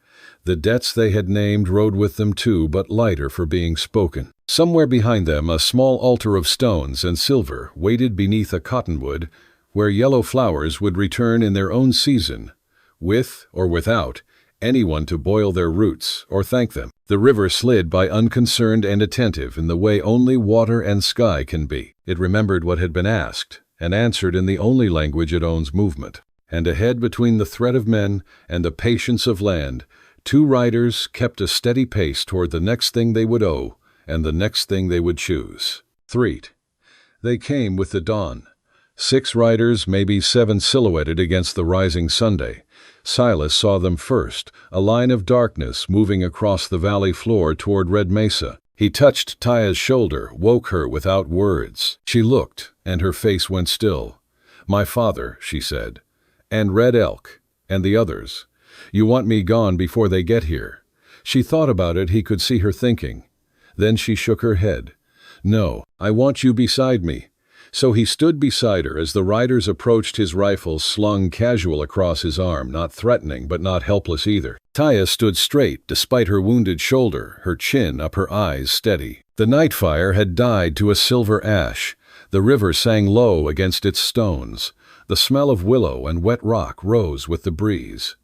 The debts they had named rode with them too, but lighter for being spoken. Somewhere behind them, a small altar of stones and silver waited beneath a cottonwood, where yellow flowers would return in their own season, with or without anyone to boil their roots or thank them. The river slid by, unconcerned and attentive in the way only water and sky can be. It remembered what had been asked, and answered in the only language it owns, movement. And ahead, between the threat of men and the patience of land, two riders kept a steady pace toward the next thing they would owe and the next thing they would choose. 3. They came with the dawn. 6 riders, maybe 7, silhouetted against the rising Sunday. Silas saw them first, a line of darkness moving across the valley floor toward Red Mesa. He touched Taya's shoulder, woke her without words. She looked, and her face went still. My father, she said. And Red Elk, and the others. You want me gone before they get here. She thought about it, he could see her thinking. Then she shook her head. No, I want you beside me. So he stood beside her as the riders approached, his rifle slung casual across his arm, not threatening but not helpless either. Taya stood straight despite her wounded shoulder, her chin up, her eyes steady. The night fire had died to a silver ash. The river sang low against its stones. The smell of willow and wet rock rose with the breeze.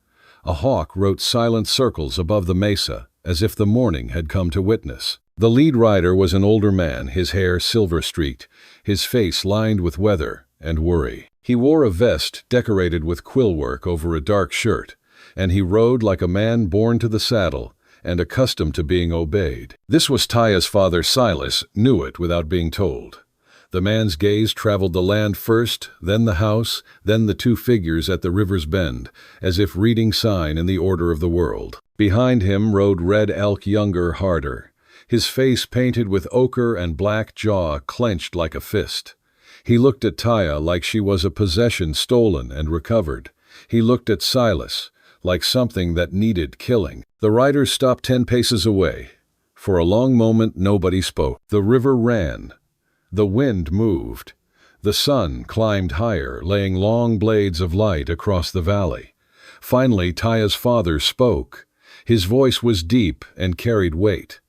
A hawk wrote silent circles above the mesa, as if the morning had come to witness. The lead rider was an older man, his hair silver-streaked, his face lined with weather and worry. He wore a vest decorated with quill work over a dark shirt, and he rode like a man born to the saddle and accustomed to being obeyed. This was Taya's father. Silas knew it without being told. The man's gaze traveled the land first, then the house, then the two figures at the river's bend, as if reading sign in the order of the world. Behind him rode Red Elk, younger, harder, his face painted with ochre and black jaw clenched like a fist. He looked at Taya like she was a possession stolen and recovered. He looked at Silas like something that needed killing. The riders stopped 10 paces away. For a long moment nobody spoke. The river ran. The wind moved. The sun climbed higher, laying long blades of light across the valley. Finally, Taya's father spoke. His voice was deep and carried weight.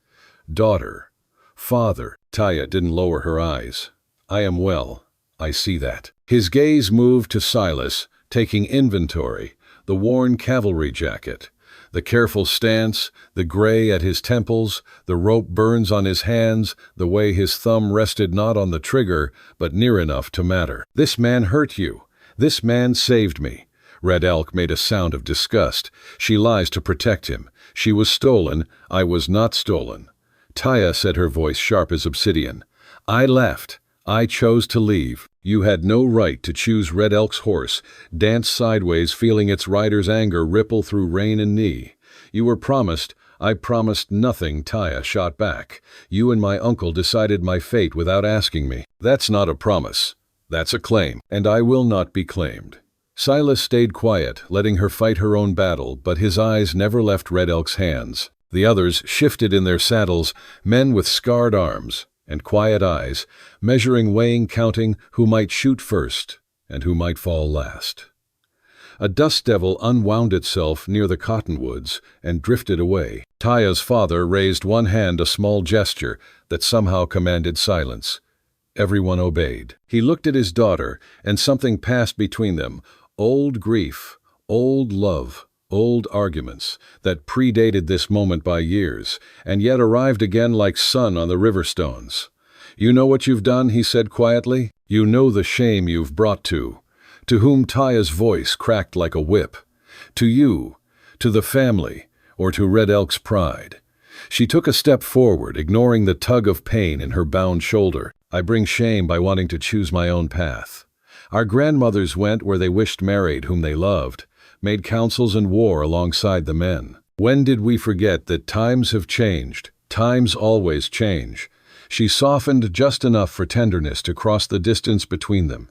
Daughter, father. Taya didn't lower her eyes. I am well. I see that. His gaze moved to Silas, taking inventory, the worn cavalry jacket, the careful stance, the gray at his temples, the rope burns on his hands, the way his thumb rested not on the trigger, but near enough to matter. This man hurt you. This man saved me. Red Elk made a sound of disgust. She lies to protect him. She was stolen. I was not stolen. Taya said, her voice sharp as obsidian. I left. I chose to leave. You had no right to choose Red Elk's horse, dance sideways feeling its rider's anger ripple through rein and knee. You were promised. I promised nothing, Taya shot back. You and my uncle decided my fate without asking me. That's not a promise. That's a claim, and I will not be claimed. Silas stayed quiet, letting her fight her own battle, but his eyes never left Red Elk's hands. The others shifted in their saddles, men with scarred arms and quiet eyes, measuring, weighing, counting who might shoot first and who might fall last. A dust devil unwound itself near the cottonwoods and drifted away. Taya's father raised one hand, a small gesture that somehow commanded silence. Everyone obeyed. He looked at his daughter, and something passed between them. Old grief, old love, old arguments that predated this moment by years, and yet arrived again like sun on the river stones. You know what you've done, he said quietly. You know the shame you've brought to whom Taya's voice cracked like a whip. To you, to the family, or to Red Elk's pride. She took a step forward, ignoring the tug of pain in her bound shoulder. I bring shame by wanting to choose my own path. Our grandmothers went where they wished, married whom they loved, made councils and war alongside the men. When did we forget that times have changed? Times always change. She softened just enough for tenderness to cross the distance between them.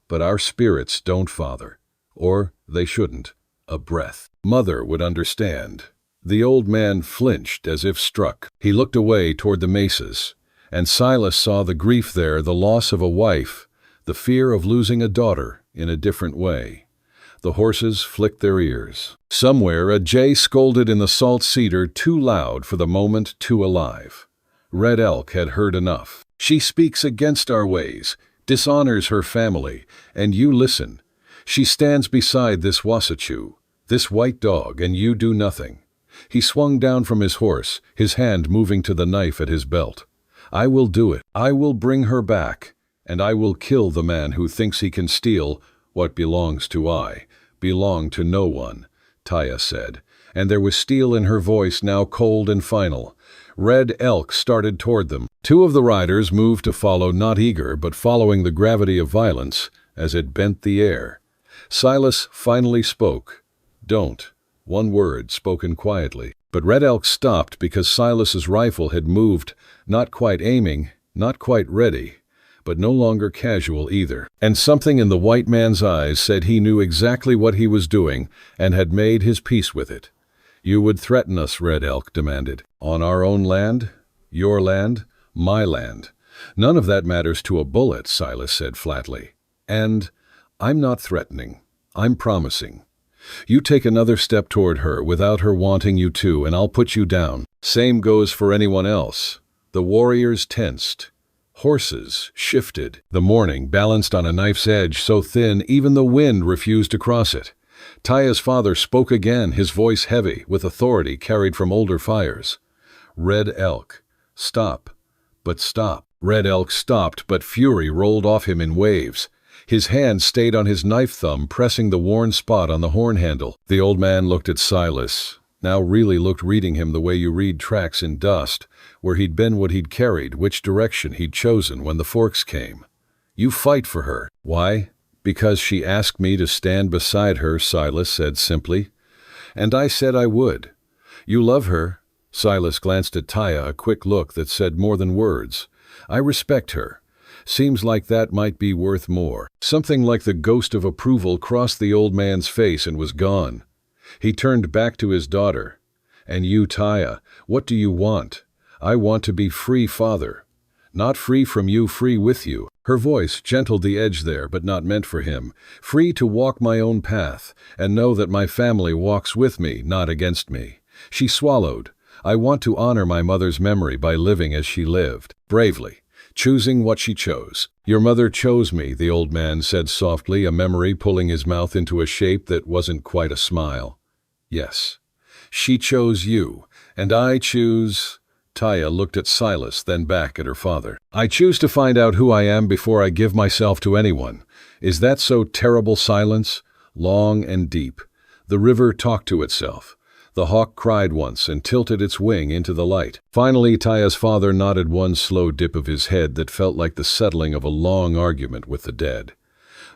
But our spirits don't, Father. Or they shouldn't. A breath. Mother would understand. The old man flinched as if struck. He looked away toward the mesas, and Silas saw the grief there, the loss of a wife, the fear of losing a daughter in a different way. The horses flicked their ears. Somewhere a jay scolded in the salt cedar, too loud for the moment, too alive. Red Elk had heard enough. She speaks against our ways, dishonors her family, and you listen. She stands beside this Wasatchew, this white dog, and you do nothing. He swung down from his horse, his hand moving to the knife at his belt. I will do it. I will bring her back, and I will kill the man who thinks he can steal what belongs to belong to no one, Taya said, and there was steel in her voice, now cold and final. Red Elk started toward them. Two of the riders moved to follow, not eager, but following the gravity of violence as it bent the air. Silas finally spoke. Don't. One word, spoken quietly. But Red Elk stopped because Silas's rifle had moved, not quite aiming, not quite ready, but no longer casual either. And something in the white man's eyes said he knew exactly what he was doing and had made his peace with it. You would threaten us, Red Elk demanded. On our own land? Your land? My land. None of that matters to a bullet, Silas said flatly. And I'm not threatening. I'm promising. You take another step toward her without her wanting you to, and I'll put you down. Same goes for anyone else. The warriors tensed. Horses shifted. The morning balanced on a knife's edge so thin even the wind refused to cross it. Taya's father spoke again, his voice heavy with authority carried from older fires. Red Elk, stop. But stop. Red Elk stopped, but fury rolled off him in waves. His hand stayed on his knife thumb, pressing the worn spot on the horn handle. The old man looked at Silas, now really looked, reading him the way you read tracks in dust, where he'd been, what he'd carried, which direction he'd chosen when the forks came. You fight for her. Why? Because she asked me to stand beside her, Silas said simply. And I said I would. You love her. Silas glanced at Taya, a quick look that said more than words. I respect her. Seems like that might be worth more. Something like the ghost of approval crossed the old man's face and was gone. He turned back to his daughter. And you, Taya, what do you want? I want to be free, Father. Not free from you, free with you. Her voice gentled the edge there, but not meant for him. Free to walk my own path, and know that my family walks with me, not against me. She swallowed. I want to honor my mother's memory by living as she lived, bravely, choosing what she chose. Your mother chose me, the old man said softly, a memory pulling his mouth into a shape that wasn't quite a smile. Yes, she chose you, and I choose... Taya looked at Silas, then back at her father. I choose to find out who I am before I give myself to anyone. Is that so terrible? Silence, long and deep. The river talked to itself. The hawk cried once and tilted its wing into the light. Finally, Taya's father nodded one slow dip of his head that felt like the settling of a long argument with the dead.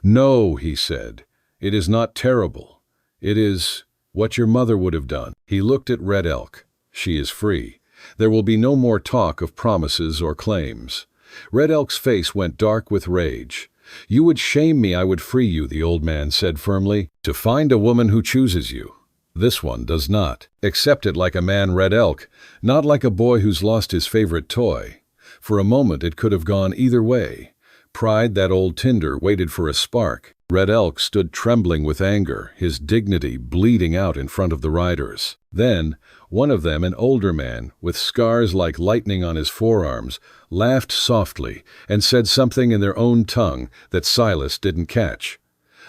"No," he said, "it is not terrible. It is what your mother would have done." He looked at Red Elk. "She is free. There will be no more talk of promises or claims." Red Elk's face went dark with rage. "You would shame me, I would free you," the old man said firmly. "To find a woman who chooses you. This one does not. Accept it like a man, Red Elk, not like a boy who's lost his favorite toy." For a moment it could have gone either way. Pride, that old tinder, waited for a spark. Red Elk stood trembling with anger, his dignity bleeding out in front of the riders. Then, one of them, an older man, with scars like lightning on his forearms, laughed softly and said something in their own tongue that Silas didn't catch.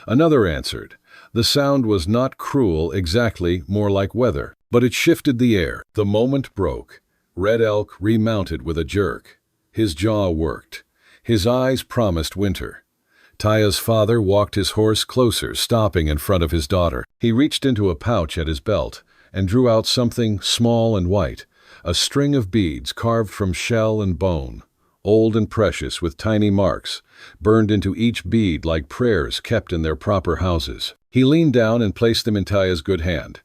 Another answered. The sound was not cruel exactly, more like weather, but it shifted the air. The moment broke. Red Elk remounted with a jerk. His jaw worked. His eyes promised winter. Taya's father walked his horse closer, stopping in front of his daughter. He reached into a pouch at his belt and drew out something small and white, a string of beads carved from shell and bone, old and precious with tiny marks, burned into each bead like prayers kept in their proper houses. He leaned down and placed them in Taya's good hand.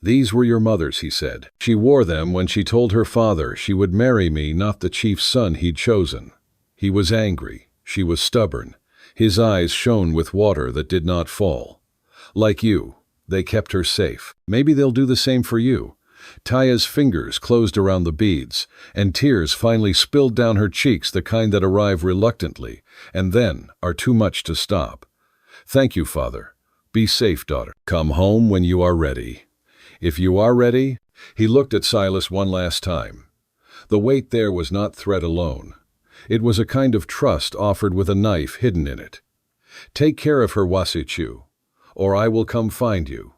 "These were your mother's," he said. "She wore them when she told her father she would marry me, not the chief's son he'd chosen." He was angry. She was stubborn. His eyes shone with water that did not fall. "Like you, they kept her safe. Maybe they'll do the same for you." Taya's fingers closed around the beads, and tears finally spilled down her cheeks, the kind that arrive reluctantly, and then are too much to stop. "Thank you, Father. Be safe, daughter. Come home when you are ready." "If you are ready." He looked at Silas one last time. The weight there was not threat alone. It was a kind of trust offered with a knife hidden in it. "Take care of her, Wasichu, or I will come find you."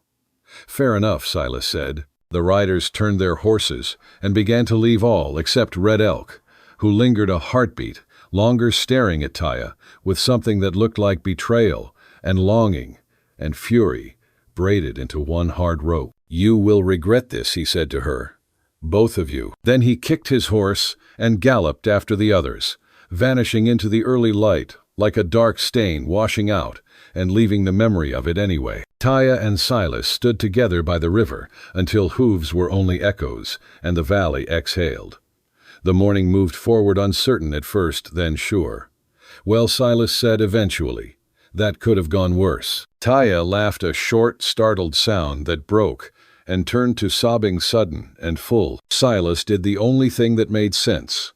"Fair enough," Silas said. The riders turned their horses and began to leave all except Red Elk, who lingered a heartbeat longer staring at Taya with something that looked like betrayal and longing and fury braided into one hard rope. "You will regret this," he said to her. "Both of you." Then he kicked his horse and galloped after the others, vanishing into the early light like a dark stain washing out and leaving the memory of it anyway. Taya and Silas stood together by the river until hooves were only echoes and the valley exhaled. The morning moved forward, uncertain at first, then sure. "Well," Silas said eventually, "that could have gone worse." Taya laughed a short, startled sound that broke and turned to sobbing sudden and full. Silas did the only thing that made sense.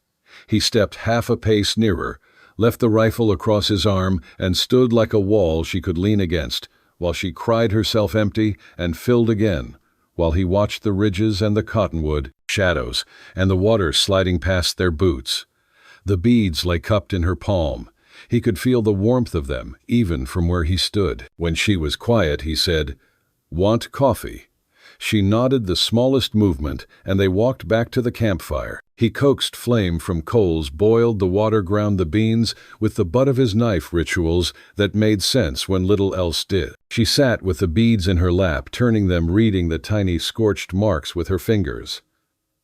He stepped half a pace nearer, left the rifle across his arm, and stood like a wall she could lean against, while she cried herself empty and filled again, while he watched the ridges and the cottonwood, shadows, and the water sliding past their boots. The beads lay cupped in her palm. He could feel the warmth of them, even from where he stood. When she was quiet, he said, "Want coffee?" She nodded the smallest movement, and they walked back to the campfire. He coaxed flame from coals, boiled the water, ground the beans with the butt of his knife, rituals that made sense when little else did. She sat with the beads in her lap, turning them, reading the tiny scorched marks with her fingers.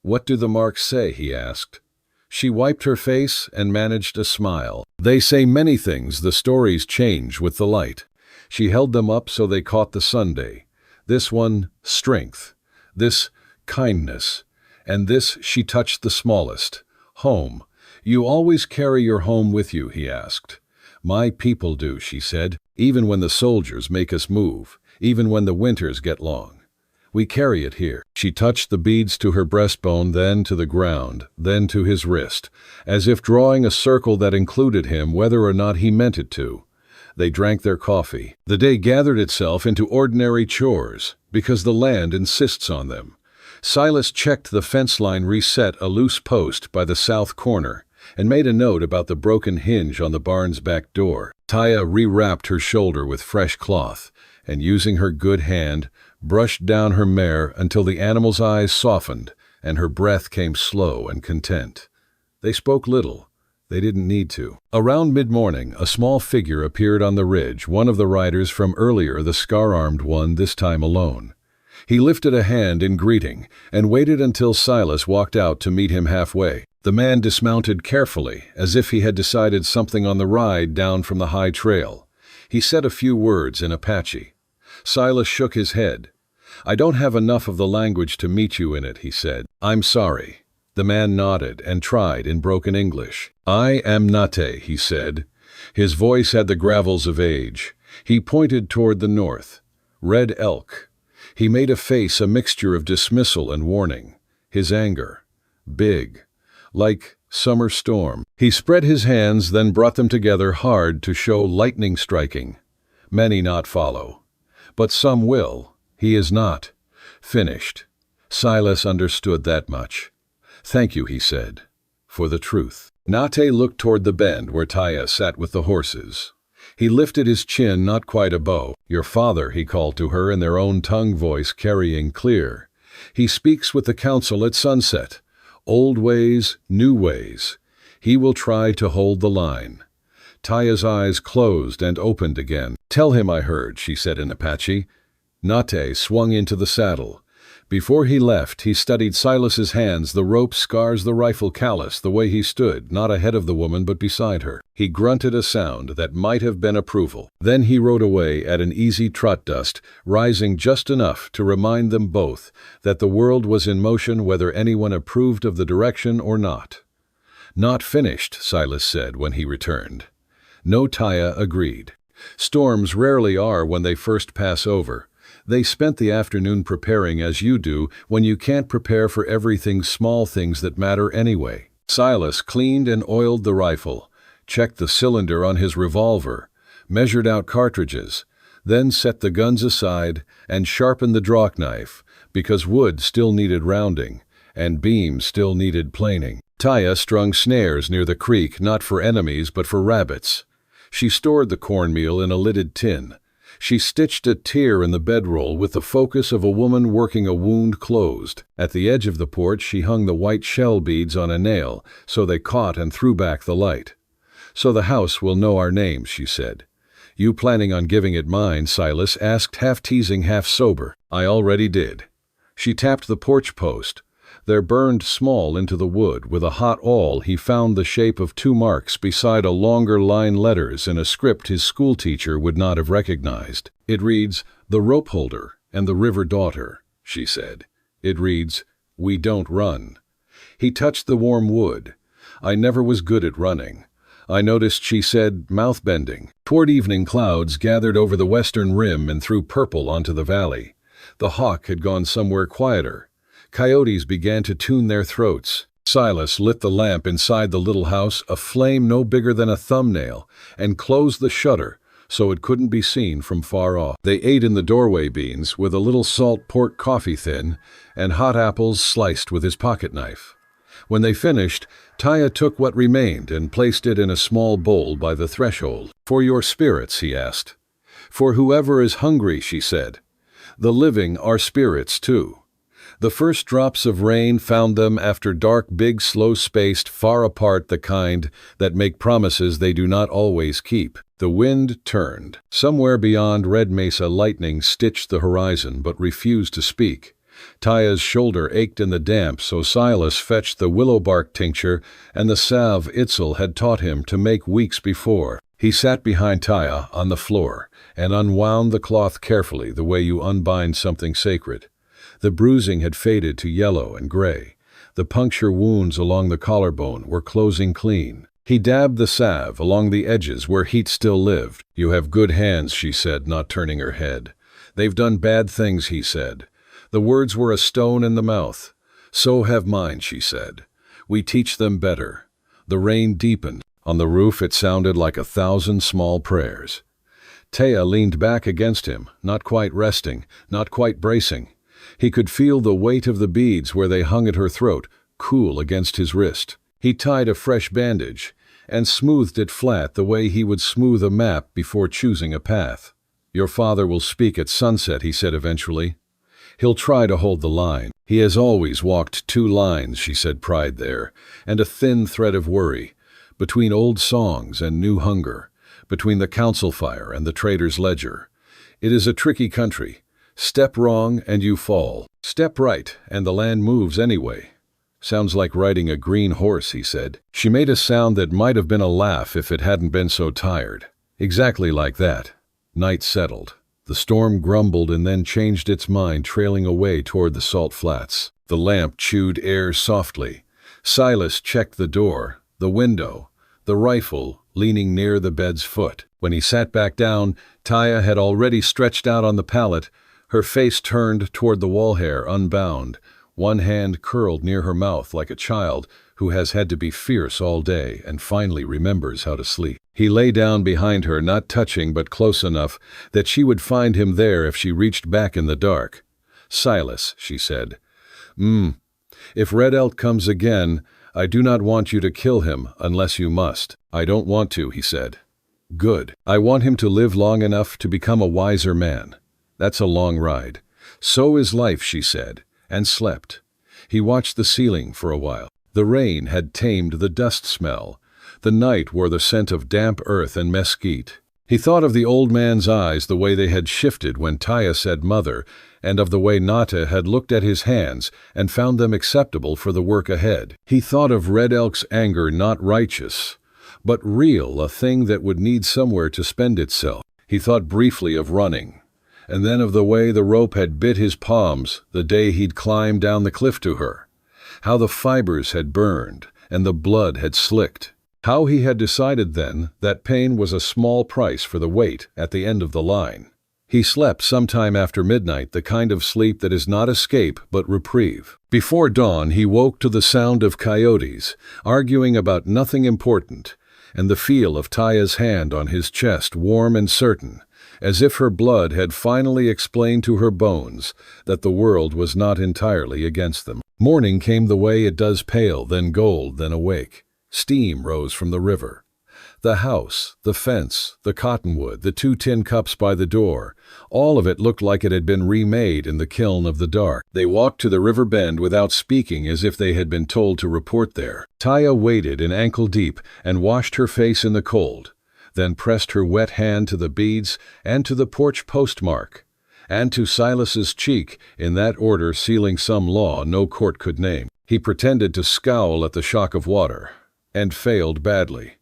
"What do the marks say?" he asked. She wiped her face and managed a smile. "They say many things. The stories change with the light." She held them up so they caught the Sunday. This one, strength. This, kindness. And this, she touched the smallest. Home. "You always carry your home with you?" he asked. "My people do," she said. "Even when the soldiers make us move. Even when the winters get long. We carry it here." She touched the beads to her breastbone, then to the ground, then to his wrist, as if drawing a circle that included him whether or not he meant it to. They drank their coffee. The day gathered itself into ordinary chores, because the land insists on them. Silas checked the fence line, reset a loose post by the south corner, and made a note about the broken hinge on the barn's back door. Taya rewrapped her shoulder with fresh cloth, and using her good hand, brushed down her mare until the animal's eyes softened and her breath came slow and content. They spoke little. They didn't need to. Around mid-morning, a small figure appeared on the ridge, one of the riders from earlier, the scar-armed one, this time alone. He lifted a hand in greeting and waited until Silas walked out to meet him halfway. The man dismounted carefully, as if he had decided something on the ride down from the high trail. He said a few words in Apache. Silas shook his head. "I don't have enough of the language to meet you in it," he said. "I'm sorry." The man nodded and tried in broken English. "I am Nate," he said. His voice had the gravels of age. He pointed toward the north. Red Elk. He made a face, a mixture of dismissal and warning. His anger. Big. Like summer storm. He spread his hands, then brought them together hard to show lightning striking. Many not follow. But some will. He is not finished. Silas understood that much. "Thank you," he said, "for the truth." Nate looked toward the bend where Taya sat with the horses. He lifted his chin not quite a bow. "Your father," he called to her in their own tongue voice, carrying clear. "He speaks with the council at sunset. Old ways, new ways. He will try to hold the line." Taya's eyes closed and opened again. "Tell him I heard," she said in Apache. Nate swung into the saddle. Before he left, he studied Silas's hands, the rope scars, the rifle callus, the way he stood, not ahead of the woman but beside her. He grunted a sound that might have been approval. Then he rode away at an easy trot dust, rising just enough to remind them both that the world was in motion whether anyone approved of the direction or not. "Not finished," Silas said when he returned. No, Taya agreed. "Storms rarely are when they first pass over. They spent the afternoon preparing as you do when you can't prepare for everything, small things that matter anyway." Silas cleaned and oiled the rifle, checked the cylinder on his revolver, measured out cartridges, then set the guns aside and sharpened the draw knife, because wood still needed rounding and beams still needed planing. Taya strung snares near the creek, not for enemies but for rabbits. She stored the cornmeal in a lidded tin. She stitched a tear in the bedroll with the focus of a woman working a wound closed. At the edge of the porch she hung the white shell beads on a nail, so they caught and threw back the light. "So the house will know our names," she said. "You planning on giving it mine?" Silas asked, half teasing, half sober. "I already did." She tapped the porch post. There burned small into the wood with a hot awl he found the shape of 2 marks beside a longer line letters in a script his schoolteacher would not have recognized. "It reads, 'The Rope Holder and the River Daughter,'" she said. "It reads, 'We don't run.'" He touched the warm wood. "I never was good at running. I noticed," she said, mouth bending. Toward evening clouds gathered over the western rim and threw purple onto the valley. The hawk had gone somewhere quieter. Coyotes began to tune their throats. Silas lit the lamp inside the little house, a flame no bigger than a thumbnail, and closed the shutter so it couldn't be seen from far off. They ate in the doorway beans with a little salt pork coffee thin and hot apples sliced with his pocket knife. When they finished, Taya took what remained and placed it in a small bowl by the threshold. "For your spirits," he asked. "For whoever is hungry," she said. "The living are spirits too." The first drops of rain found them after dark, big, slow-spaced, far apart, the kind that make promises they do not always keep. The wind turned. Somewhere beyond Red Mesa, lightning stitched the horizon but refused to speak. Taya's shoulder ached in the damp, so Silas fetched the willow bark tincture and the salve Itzel had taught him to make weeks before. He sat behind Taya on the floor and unwound the cloth carefully, the way you unbind something sacred. The bruising had faded to yellow and gray. The puncture wounds along the collarbone were closing clean. He dabbed the salve along the edges where heat still lived. "You have good hands," she said, not turning her head. "They've done bad things," he said. The words were a stone in the mouth. "So have mine," she said. "We teach them better." The rain deepened. On the roof it sounded like 1,000 small prayers. Taya leaned back against him, not quite resting, not quite bracing. He could feel the weight of the beads where they hung at her throat, cool against his wrist. He tied a fresh bandage and smoothed it flat the way he would smooth a map before choosing a path. "Your father will speak at sunset," he said eventually. "He'll try to hold the line. He has always walked 2 lines," she said, pride there, and a thin thread of worry, between old songs and new hunger, between the council fire and the trader's ledger. "It is a tricky country. Step wrong and you fall. Step right and the land moves anyway. Sounds like riding a green horse, he said. She made a sound that might have been a laugh if it hadn't been so tired. Exactly like that. Night settled. The storm grumbled and then changed its mind, trailing away toward the salt flats. The lamp chewed air softly. Silas checked the door, the window, the rifle leaning near the bed's foot. When he sat back down, Taya had already stretched out on the pallet, her face turned toward the wall hair, unbound, one hand curled near her mouth like a child who has had to be fierce all day and finally remembers how to sleep. He lay down behind her, not touching but close enough that she would find him there if she reached back in the dark. "Silas," she said. If Red Elk comes again, I do not want you to kill him unless you must." "I don't want to," he said. "Good. I want him to live long enough to become a wiser man. That's a long ride." "So is life," she said, and slept. He watched the ceiling for a while. The rain had tamed the dust smell. The night wore the scent of damp earth and mesquite. He thought of the old man's eyes, the way they had shifted when Taya said mother, and of the way Nata had looked at his hands and found them acceptable for the work ahead. He thought of Red Elk's anger, not righteous, but real, a thing that would need somewhere to spend itself. He thought briefly of running, and then of the way the rope had bit his palms the day he'd climbed down the cliff to her, how the fibers had burned and the blood had slicked. How he had decided then that pain was a small price for the wait at the end of the line. He slept sometime after midnight, the kind of sleep that is not escape but reprieve. Before dawn he woke to the sound of coyotes, arguing about nothing important, and the feel of Taya's hand on his chest, warm and certain, as if her blood had finally explained to her bones that the world was not entirely against them. Morning came the way it does, pale, then gold, then awake. Steam rose from the river. The house, the fence, the cottonwood, the 2 tin cups by the door, all of it looked like it had been remade in the kiln of the dark. They walked to the river bend without speaking, as if they had been told to report there. Taya waded in ankle deep and washed her face in the cold, then pressed her wet hand to the beads and to the porch postmark, and to Silas's cheek, in that order, sealing some law no court could name. He pretended to scowl at the shock of water, and failed badly.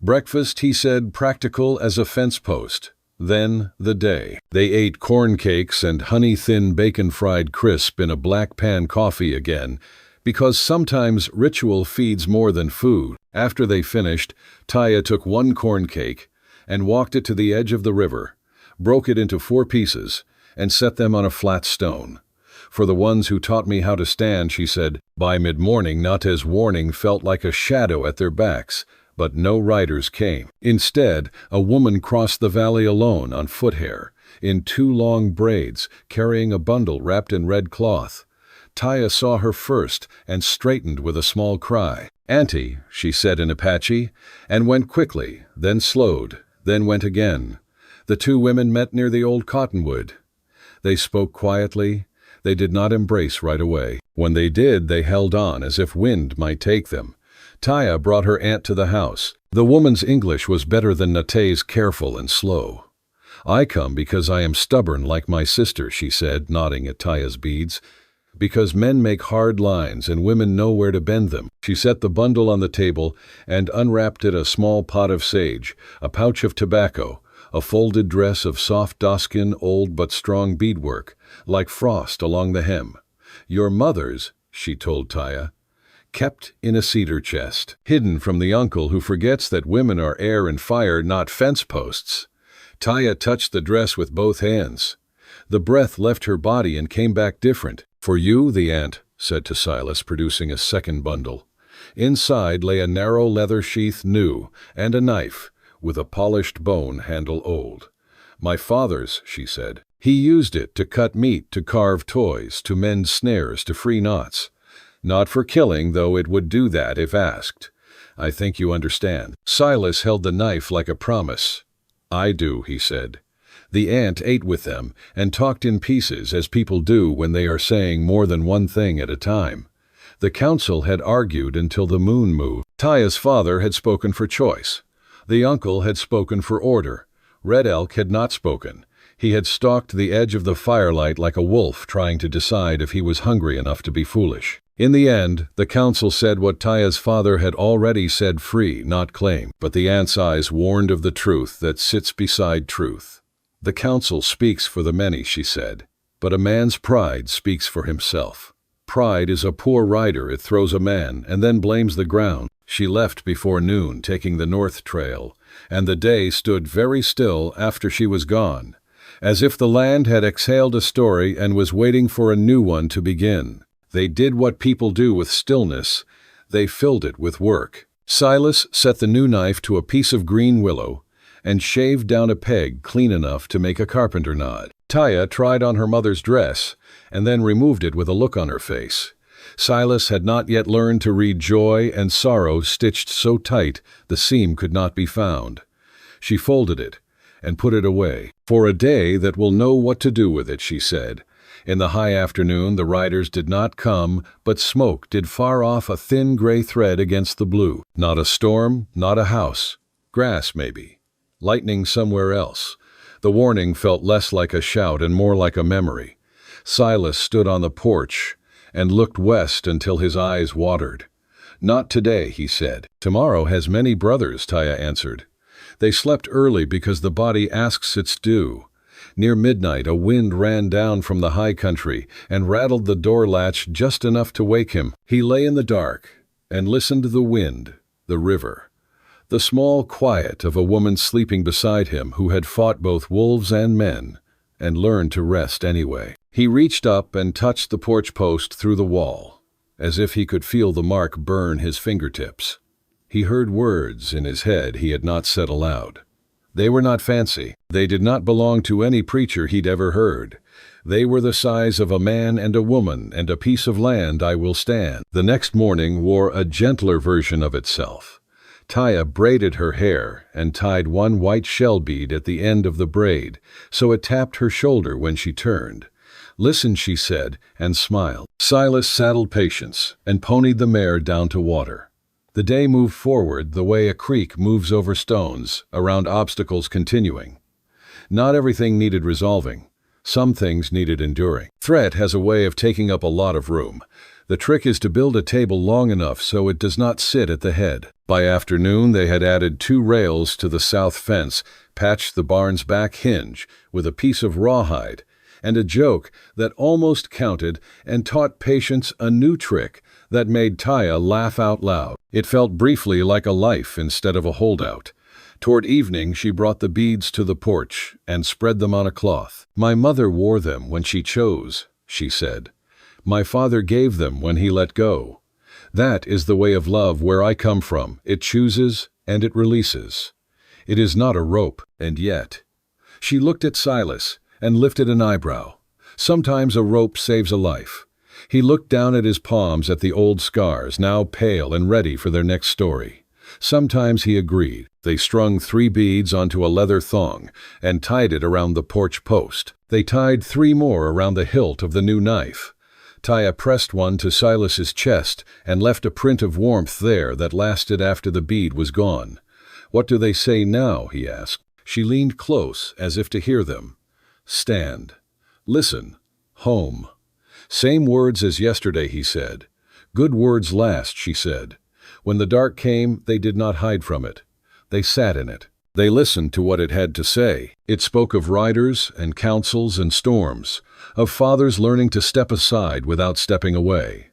Breakfast, he said, practical as a fence post. Then the day. They ate corn cakes and honey-thin bacon-fried crisp in a black pan coffee again, because sometimes ritual feeds more than food. After they finished, Taya took 1 corn cake and walked it to the edge of the river, broke it into 4 pieces, and set them on a flat stone. "For the ones who taught me how to stand," she said. By mid-morning, Nata's warning felt like a shadow at their backs, but no riders came. Instead, a woman crossed the valley alone on foot hair, in 2 long braids, carrying a bundle wrapped in red cloth. Taya saw her first and straightened with a small cry. "Auntie," she said in Apache, and went quickly, then slowed, then went again. The 2 women met near the old cottonwood. They spoke quietly. They did not embrace right away. When they did, they held on as if wind might take them. Taya brought her aunt to the house. The woman's English was better than Nate's, careful and slow. "I come because I am stubborn like my sister," she said, nodding at Taya's beads. "Because men make hard lines and women know where to bend them." She set the bundle on the table and unwrapped it, a small pot of sage, a pouch of tobacco, a folded dress of soft doskin, old but strong beadwork, like frost along the hem. "Your mother's," she told Taya, "kept in a cedar chest, hidden from the uncle who forgets that women are air and fire, not fence posts." Taya touched the dress with both hands. The breath left her body and came back different. "For you," the aunt said to Silas, producing a second bundle. Inside lay a narrow leather sheath, new, and a knife, with a polished bone handle old. "My father's," she said. "He used it to cut meat, to carve toys, to mend snares, to free knots. Not for killing, though it would do that if asked. I think you understand." Silas held the knife like a promise. "I do," he said. The aunt ate with them and talked in pieces, as people do when they are saying more than one thing at a time. The council had argued until the moon moved. Taya's father had spoken for choice. The uncle had spoken for order. Red Elk had not spoken. He had stalked the edge of the firelight like a wolf trying to decide if he was hungry enough to be foolish. In the end, the council said what Taya's father had already said: free, not claim. But the ant's eyes warned of the truth that sits beside truth. The council speaks for the many, she said, but a man's pride speaks for himself. Pride is a poor rider. It throws a man and then blames the ground. She left before noon, taking the north trail, and the day stood very still after she was gone, as if the land had exhaled a story and was waiting for a new one to begin. They did what people do with stillness. They filled it with work. Silas set the new knife to a piece of green willow and shaved down a peg clean enough to make a carpenter nod. Taya tried on her mother's dress and then removed it with a look on her face. Silas had not yet learned to read joy and sorrow stitched so tight the seam could not be found. She folded it and put it away. For a day that will know what to do with it, she said. In the high afternoon the riders did not come, but smoke did far off a thin gray thread against the blue. Not a storm, not a house. Grass, maybe. Lightning somewhere else. The warning felt less like a shout and more like a memory. Silas stood on the porch and looked west until his eyes watered. Not today, he said. Tomorrow has many brothers, Taya answered. They slept early because the body asks its due. Near midnight, a wind ran down from the high country and rattled the door latch just enough to wake him. He lay in the dark and listened to the wind, the river, the small quiet of a woman sleeping beside him who had fought both wolves and men and learned to rest anyway. He reached up and touched the porch post through the wall, as if he could feel the mark burn his fingertips. He heard words in his head he had not said aloud. They were not fancy. They did not belong to any preacher he'd ever heard. They were the size of a man and a woman and a piece of land I will stand. The next morning wore a gentler version of itself. Taya braided her hair and tied one white shell bead at the end of the braid, so it tapped her shoulder when she turned. Listen, she said, and smiled. Silas saddled Patience and ponied the mare down to water. The day moved forward the way a creek moves over stones, around obstacles continuing. Not everything needed resolving. Some things needed enduring. Threat has a way of taking up a lot of room. The trick is to build a table long enough so it does not sit at the head. By afternoon, they had added 2 rails to the south fence, patched the barn's back hinge with a piece of rawhide, and a joke that almost counted and taught Patience a new trick that made Taya laugh out loud. It felt briefly like a life instead of a holdout. Toward evening, she brought the beads to the porch and spread them on a cloth. My mother wore them when she chose, she said. My father gave them when he let go. That is the way of love where I come from. It chooses and it releases. It is not a rope, and yet. She looked at Silas and lifted an eyebrow. Sometimes a rope saves a life. He looked down at his palms at the old scars, now pale and ready for their next story. Sometimes he agreed. They strung 3 beads onto a leather thong and tied it around the porch post. They tied 3 more around the hilt of the new knife. Taya pressed one to Silas's chest and left a print of warmth there that lasted after the bead was gone. What do they say now? He asked. She leaned close as if to hear them. Stand. Listen. Home. Same words as yesterday, he said. Good words last, she said. When the dark came, they did not hide from it. They sat in it. They listened to what it had to say. It spoke of riders and councils and storms, of fathers learning to step aside without stepping away,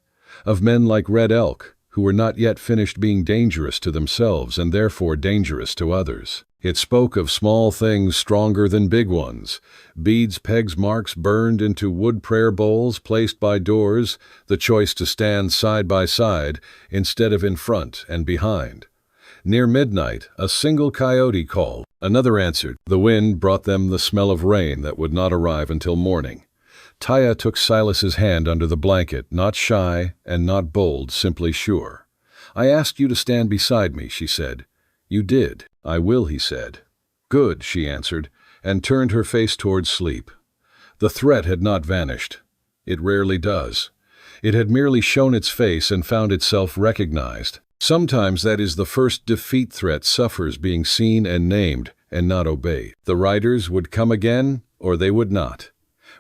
of men like Red Elk, who were not yet finished being dangerous to themselves and therefore dangerous to others. It spoke of small things stronger than big ones, beads, pegs, marks burned into wood prayer bowls placed by doors, the choice to stand side by side instead of in front and behind. Near midnight, a single coyote called. Another answered. The wind brought them the smell of rain that would not arrive until morning. Taya took Silas's hand under the blanket, not shy and not bold, simply sure. I asked you to stand beside me, she said. You did. I will, he said. Good, she answered, and turned her face towards sleep. The threat had not vanished. It rarely does. It had merely shown its face and found itself recognized. Sometimes that is the first defeat. Threat suffers being seen and named and not obeyed. The riders would come again or they would not.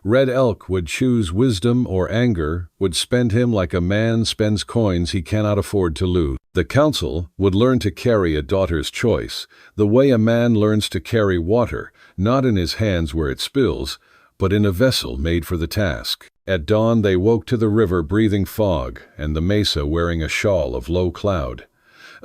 Red Elk would choose wisdom or anger, would spend him like a man spends coins he cannot afford to lose. The council would learn to carry a daughter's choice, the way a man learns to carry water, not in his hands where it spills, but in a vessel made for the task. At dawn they woke to the river breathing fog, and the mesa wearing a shawl of low cloud.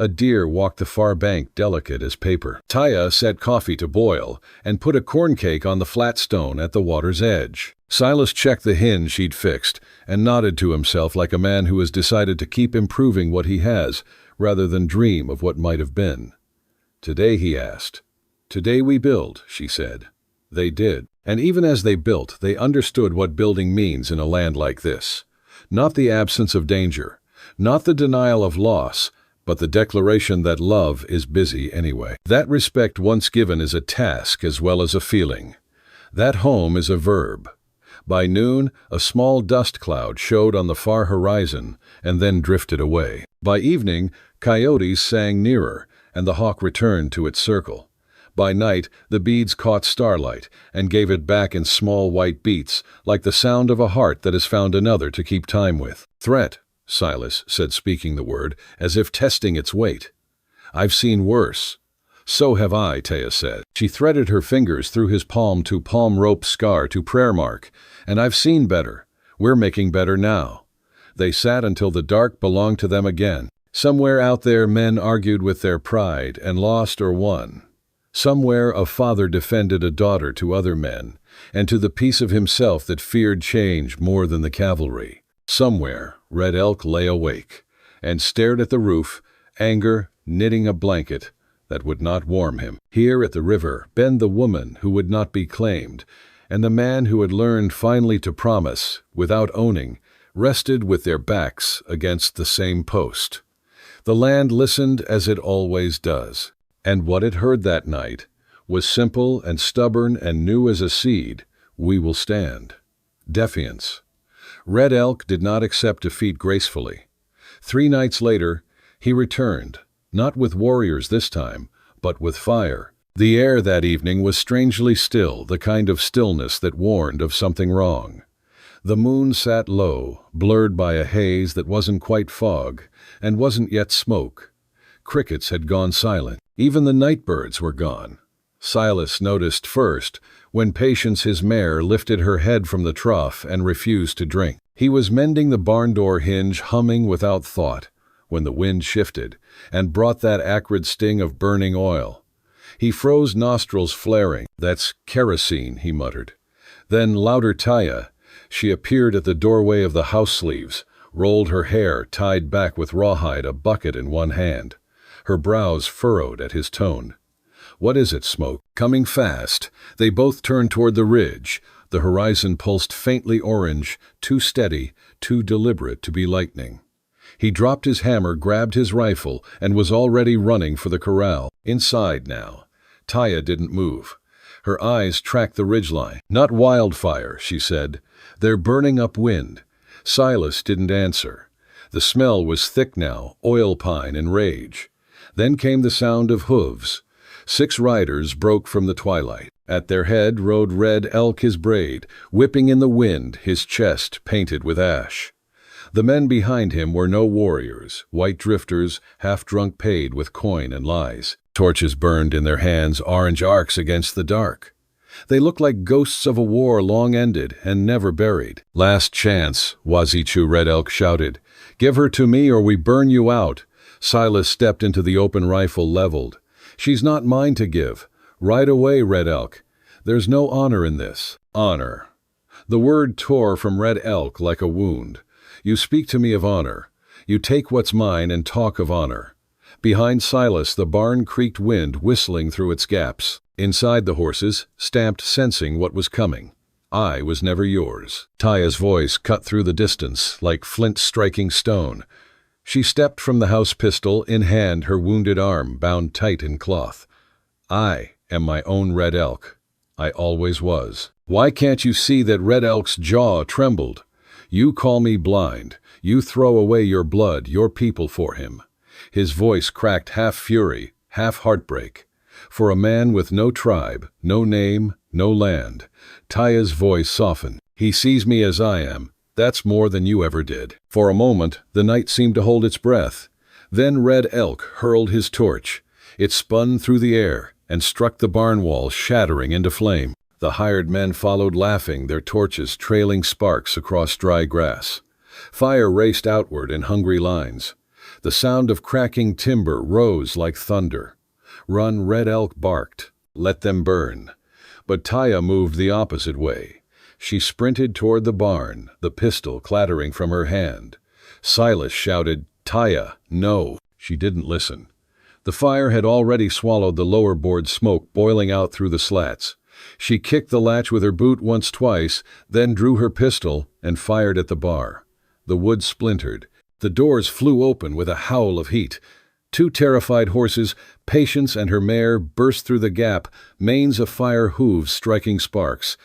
A deer walked the far bank delicate as paper. Taya set coffee to boil and put a corn cake on the flat stone at the water's edge. Silas checked the hinge he'd fixed and nodded to himself like a man who has decided to keep improving what he has rather than dream of what might have been. Today, he asked. Today we build, she said. They did. And even as they built, they understood what building means in a land like this. Not the absence of danger, not the denial of loss, but the declaration that love is busy anyway. That respect once given is a task as well as a feeling. That home is a verb. By noon, a small dust cloud showed on the far horizon and then drifted away. By evening, coyotes sang nearer, and the hawk returned to its circle. By night, the beads caught starlight and gave it back in small white beats, like the sound of a heart that has found another to keep time with. Threat, Silas said, speaking the word, as if testing its weight. I've seen worse. So have I, Taya said. She threaded her fingers through his palm to palm rope scar to prayer mark, and I've seen better. We're making better now. They sat until the dark belonged to them again. Somewhere out there men argued with their pride and lost or won. Somewhere a father defended a daughter to other men, and to the piece of himself that feared change more than the cavalry. Somewhere Red Elk lay awake, and stared at the roof, anger knitting a blanket that would not warm him. Here at the river, Ben the woman who would not be claimed, and the man who had learned finally to promise, without owning, rested with their backs against the same post. The land listened as it always does, and what it heard that night was simple and stubborn and new as a seed. We will stand. Defiance. Red Elk did not accept defeat gracefully. 3 nights later, he returned, not with warriors this time, but with fire. The air that evening was strangely still, the kind of stillness that warned of something wrong. The moon sat low, blurred by a haze that wasn't quite fog, and wasn't yet smoke. Crickets had gone silent. Even the night birds were gone. Silas noticed first, when Patience his mare lifted her head from the trough and refused to drink. He was mending the barn door hinge, humming without thought, when the wind shifted and brought that acrid sting of burning oil. He froze, nostrils flaring. That's kerosene, he muttered. Then louder Taya. She appeared at the doorway of the house sleeves, rolled her hair tied back with rawhide, a bucket in one hand. Her brows furrowed at his tone. What is it, Smoke? Coming fast, they both turned toward the ridge. The horizon pulsed faintly orange, too steady, too deliberate to be lightning. He dropped his hammer, grabbed his rifle, and was already running for the corral. Inside now. Taya didn't move. Her eyes tracked the ridgeline. Not wildfire, she said. They're burning upwind. Silas didn't answer. The smell was thick now, oil pine and rage. Then came the sound of hooves. 6 riders broke from the twilight. At their head rode Red Elk, his braid, whipping in the wind, his chest painted with ash. The men behind him were no warriors, white drifters, half-drunk, paid with coin and lies. Torches burned in their hands, orange arcs against the dark. They looked like ghosts of a war long ended and never buried. Last chance, Wazichu, Red Elk shouted. Give her to me or we burn you out. Silas stepped into the open rifle, leveled. She's not mine to give. Ride away, Red Elk. There's no honor in this. Honor. The word tore from Red Elk like a wound. You speak to me of honor. You take what's mine and talk of honor. Behind Silas, the barn creaked, wind whistling through its gaps. Inside, the horses, stamped, sensing what was coming. I was never yours. Taya's voice cut through the distance like flint striking stone. She stepped from the house, pistol in hand, her wounded arm bound tight in cloth. I am my own Red Elk. I always was. Why can't you see that Red Elk's jaw trembled? You call me blind. You throw away your blood, your people for him. His voice cracked, half fury, half heartbreak. For a man with no tribe, no name, No land. Taya's voice softened. He sees me as I am. That's more than you ever did. For a moment, the night seemed to hold its breath. Then Red Elk hurled his torch. It spun through the air and struck the barn wall, shattering into flame. The hired men followed laughing, their torches trailing sparks across dry grass. Fire raced outward in hungry lines. The sound of cracking timber rose like thunder. Run, Red Elk barked. Let them burn. But Taya moved the opposite way. She sprinted toward the barn, the pistol clattering from her hand. Silas shouted, "Taya, no!" She didn't listen. The fire had already swallowed the lower board, smoke boiling out through the slats. She kicked the latch with her boot once, twice, then drew her pistol and fired at the bar. The wood splintered. The doors flew open with a howl of heat. Two terrified horses, Patience and her mare, burst through the gap, manes of fire hooves striking sparks.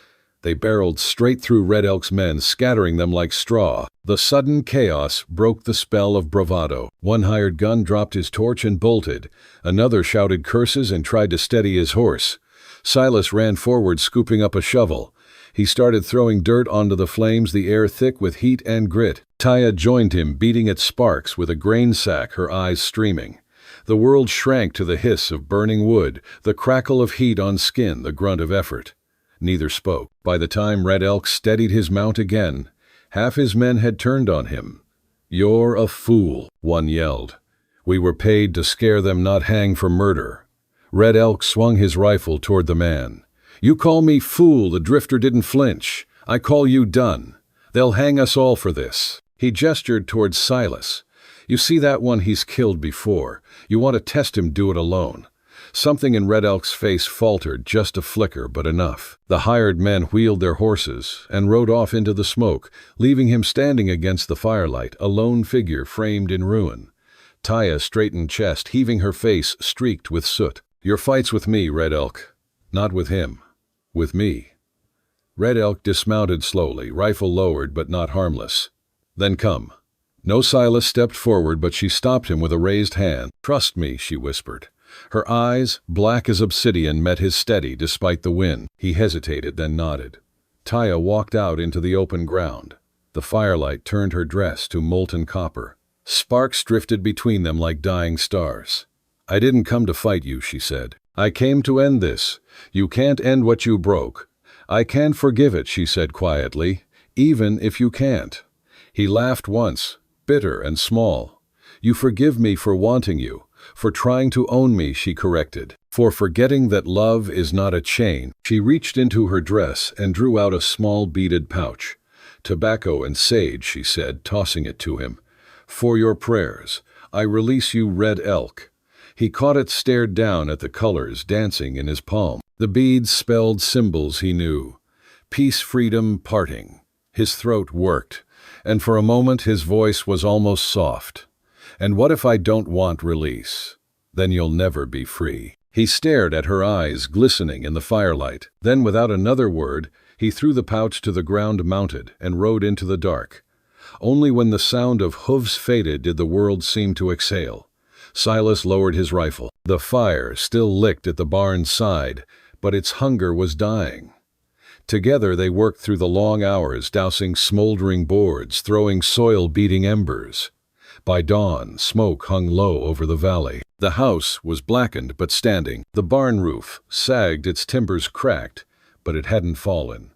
They barreled straight through Red Elk's men, scattering them like straw. The sudden chaos broke the spell of bravado. One hired gun dropped his torch and bolted. Another shouted curses and tried to steady his horse. Silas ran forward, scooping up a shovel. He started throwing dirt onto the flames, the air thick with heat and grit. Taya joined him, beating at sparks with a grain sack, her eyes streaming. The world shrank to the hiss of burning wood, the crackle of heat on skin, the grunt of effort. Neither spoke. By the time Red Elk steadied his mount again, half his men had turned on him. "You're a fool," one yelled. "We were paid to scare them, not hang for murder." Red Elk swung his rifle toward the man. "You call me fool?" The drifter didn't flinch. "I call you done. They'll hang us all for this." He gestured towards Silas. "You see that one? He's killed before. You want to test him, do it alone." Something in Red Elk's face faltered, just a flicker, but enough. The hired men wheeled their horses and rode off into the smoke, leaving him standing against the firelight, a lone figure framed in ruin. Taya straightened chest, heaving her face streaked with soot. "Your fight's with me, Red Elk. Not with him. With me." Red Elk dismounted slowly, rifle lowered but not harmless. "Then come." No, Silas stepped forward, but she stopped him with a raised hand. "Trust me," she whispered. Her eyes, black as obsidian, met his steady despite the wind. He hesitated, then nodded. Taya walked out into the open ground. The firelight turned her dress to molten copper. Sparks drifted between them like dying stars. "I didn't come to fight you," she said. "I came to end this. You can't end what you broke." "I can forgive it," she said quietly, "even if you can't." He laughed once, bitter and small. "You forgive me for wanting you, for trying to own me," she corrected, "for forgetting that love is not a chain." She reached into her dress and drew out a small beaded pouch. "Tobacco and sage," she said, tossing it to him. "For your prayers, I release you, Red Elk." He caught it, stared down at the colors dancing in his palm. The beads spelled symbols he knew. Peace, freedom, parting. His throat worked, and for a moment his voice was almost soft. "And what if I don't want release? Then you'll never be free." He stared at her eyes, glistening in the firelight. Then, without another word, he threw the pouch to the ground, mounted, and rode into the dark. Only when the sound of hooves faded did the world seem to exhale. Silas lowered his rifle. The fire still licked at the barn's side, but its hunger was dying. Together they worked through the long hours, dousing smoldering boards, throwing soil-beating embers. By dawn, smoke hung low over the valley. The house was blackened but standing. The barn roof sagged, its timbers cracked, but it hadn't fallen.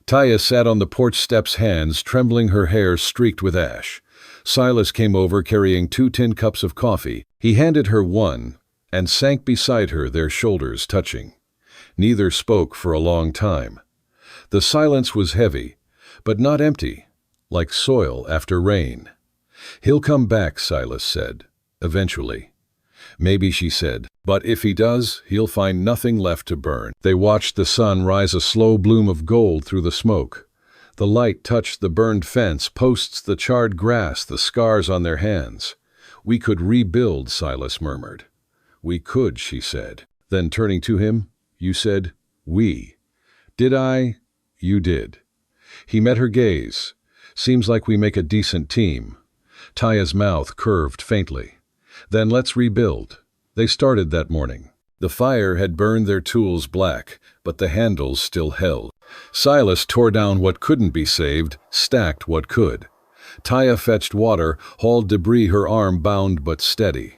Taya sat on the porch steps, hands trembling, her hair streaked with ash. Silas came over, carrying 2 tin cups of coffee. He handed her one and sank beside her, their shoulders touching. Neither spoke for a long time. The silence was heavy, but not empty, like soil after rain. "He'll come back," Silas said, "eventually." "Maybe," she said, "but if he does, he'll find nothing left to burn." They watched the sun rise, a slow bloom of gold through the smoke. The light touched the burned fence, posts, the charred grass, the scars on their hands. "We could rebuild," Silas murmured. "We could," she said. Then, turning to him, "You said, 'we.'" "Did I?" "You did." He met her gaze. "Seems like we make a decent team." Taya's mouth curved faintly. "Then let's rebuild." They started that morning. The fire had burned their tools black, but the handles still held. Silas tore down what couldn't be saved, stacked what could. Taya fetched water, hauled debris, her arm bound but steady.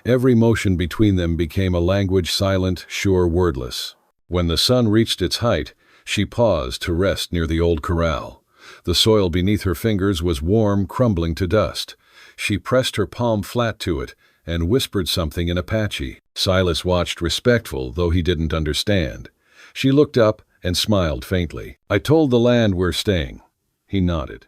Every motion between them became a language silent, sure, wordless. When the sun reached its height, she paused to rest near the old corral. The soil beneath her fingers was warm, crumbling to dust. She pressed her palm flat to it and whispered something in Apache. Silas watched, respectful, though he didn't understand. She looked up and smiled faintly. "I told the land we're staying." He nodded.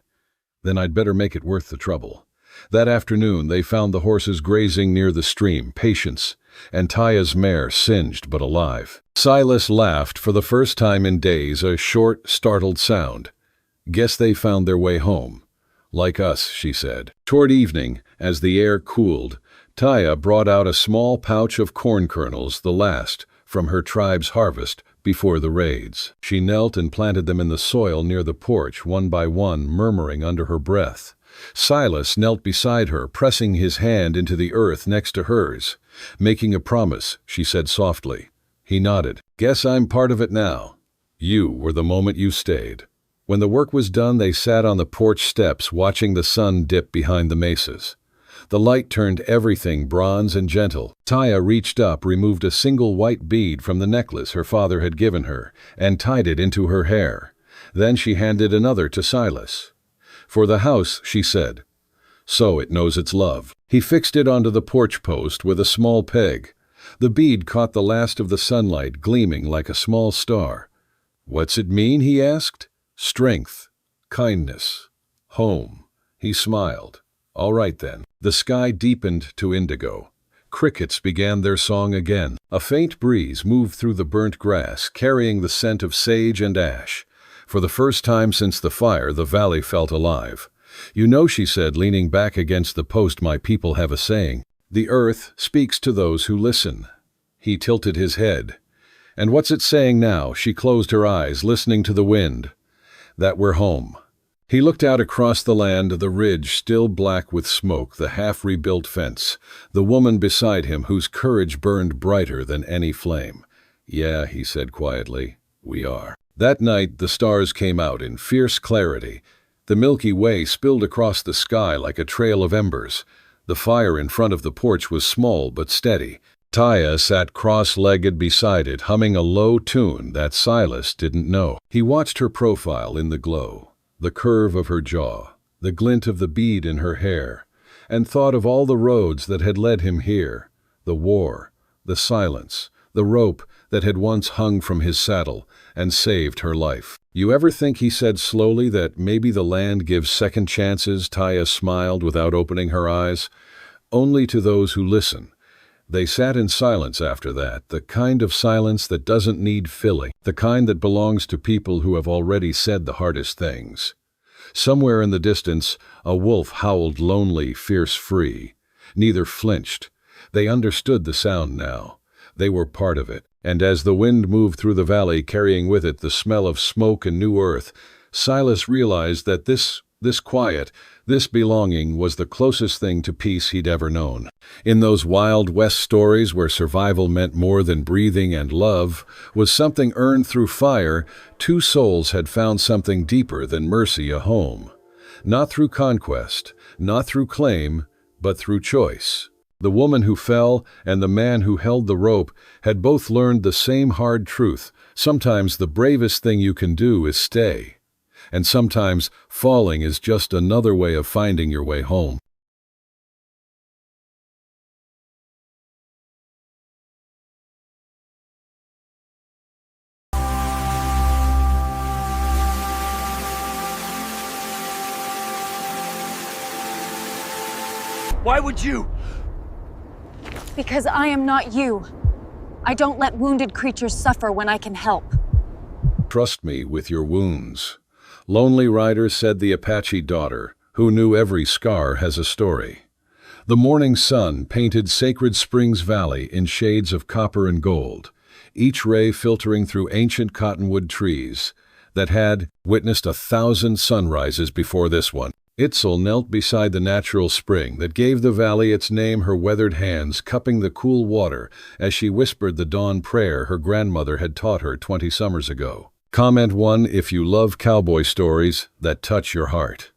"Then I'd better make it worth the trouble." That afternoon they found the horses grazing near the stream, Patience, and Taya's mare singed but alive. Silas laughed for the first time in days, a short, startled sound. "Guess they found their way home. Like us," she said. Toward evening, as the air cooled, Taya brought out a small pouch of corn kernels, the last from her tribe's harvest before the raids. She knelt and planted them in the soil near the porch, one by one, murmuring under her breath. Silas knelt beside her, pressing his hand into the earth next to hers. "Making a promise," she said softly. He nodded. "Guess I'm part of it now. You were the moment you stayed." When the work was done, they sat on the porch steps, watching the sun dip behind the mesas. The light turned everything bronze and gentle. Taya reached up, removed a single white bead from the necklace her father had given her, and tied it into her hair. Then she handed another to Silas. "For the house," she said, "so it knows its love." He fixed it onto the porch post with a small peg. The bead caught the last of the sunlight, gleaming like a small star. "What's it mean?" he asked. "Strength, kindness, home." He smiled. "All right then." The sky deepened to indigo. Crickets began their song again. A faint breeze moved through the burnt grass, carrying the scent of sage and ash. For the first time since the fire, the valley felt alive. "You know," she said, leaning back against the post, "my people have a saying. The earth speaks to those who listen." He tilted his head. "And what's it saying now?" She closed her eyes, listening to the wind. "That we're home." He looked out across the land, the ridge still black with smoke, the half-rebuilt fence, the woman beside him whose courage burned brighter than any flame. "Yeah," he said quietly, "we are." That night the stars came out in fierce clarity. The Milky Way spilled across the sky like a trail of embers. The fire in front of the porch was small but steady. Taya sat cross-legged beside it, humming a low tune that Silas didn't know. He watched her profile in the glow, the curve of her jaw, the glint of the bead in her hair, and thought of all the roads that had led him here, the war, the silence, the rope that had once hung from his saddle and saved her life. "You ever think," he said slowly, "that maybe the land gives second chances?" Taya smiled without opening her eyes. "Only to those who listen." They sat in silence after that, the kind of silence that doesn't need filling, the kind that belongs to people who have already said the hardest things. Somewhere in the distance, a wolf howled lonely, fierce, free. Neither flinched. They understood the sound now. They were part of it. And as the wind moved through the valley, carrying with it the smell of smoke and new earth, Silas realized that this quiet, this belonging was the closest thing to peace he'd ever known. In those Wild West stories where survival meant more than breathing and love was something earned through fire, two souls had found something deeper than mercy, a home. Not through conquest, not through claim, but through choice. The woman who fell and the man who held the rope had both learned the same hard truth. Sometimes the bravest thing you can do is stay. And sometimes falling is just another way of finding your way home. Why would you? Because I am not you. I don't let wounded creatures suffer when I can help. Trust me with your wounds. Lonely Rider, said the Apache daughter, who knew every scar has a story. The morning sun painted Sacred Springs Valley in shades of copper and gold, each ray filtering through ancient cottonwood trees that had witnessed 1,000 sunrises before this one. Itzel knelt beside the natural spring that gave the valley its name, her weathered hands cupping the cool water as she whispered the dawn prayer her grandmother had taught her 20 summers ago. Comment 1 if you love cowboy stories that touch your heart.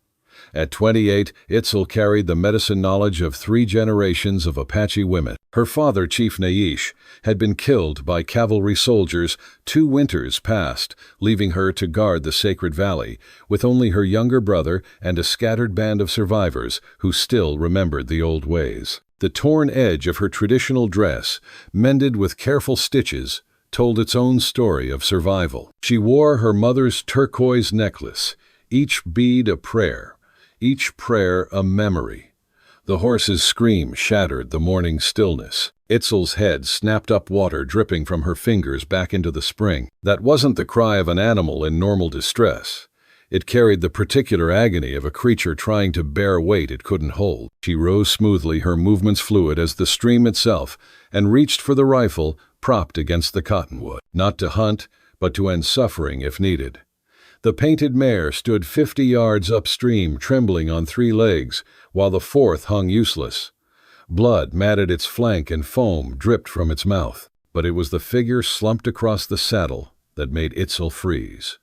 At 28, Itzel carried the medicine knowledge of 3 generations of Apache women. Her father, Chief Naish, had been killed by cavalry soldiers 2 winters past, leaving her to guard the sacred valley, with only her younger brother and a scattered band of survivors who still remembered the old ways. The torn edge of her traditional dress, mended with careful stitches, told its own story of survival. She wore her mother's turquoise necklace, each bead a prayer, each prayer a memory. The horse's scream shattered the morning stillness. Itzel's head snapped up, water dripping from her fingers back into the spring. That wasn't the cry of an animal in normal distress. It carried the particular agony of a creature trying to bear weight it couldn't hold. She rose smoothly, her movements fluid as the stream itself, and reached for the rifle propped against the cottonwood. Not to hunt, but to end suffering if needed. The painted mare stood 50 yards upstream, trembling on 3 legs, while the 4th hung useless. Blood matted its flank and foam dripped from its mouth. But it was the figure slumped across the saddle that made Itzel freeze.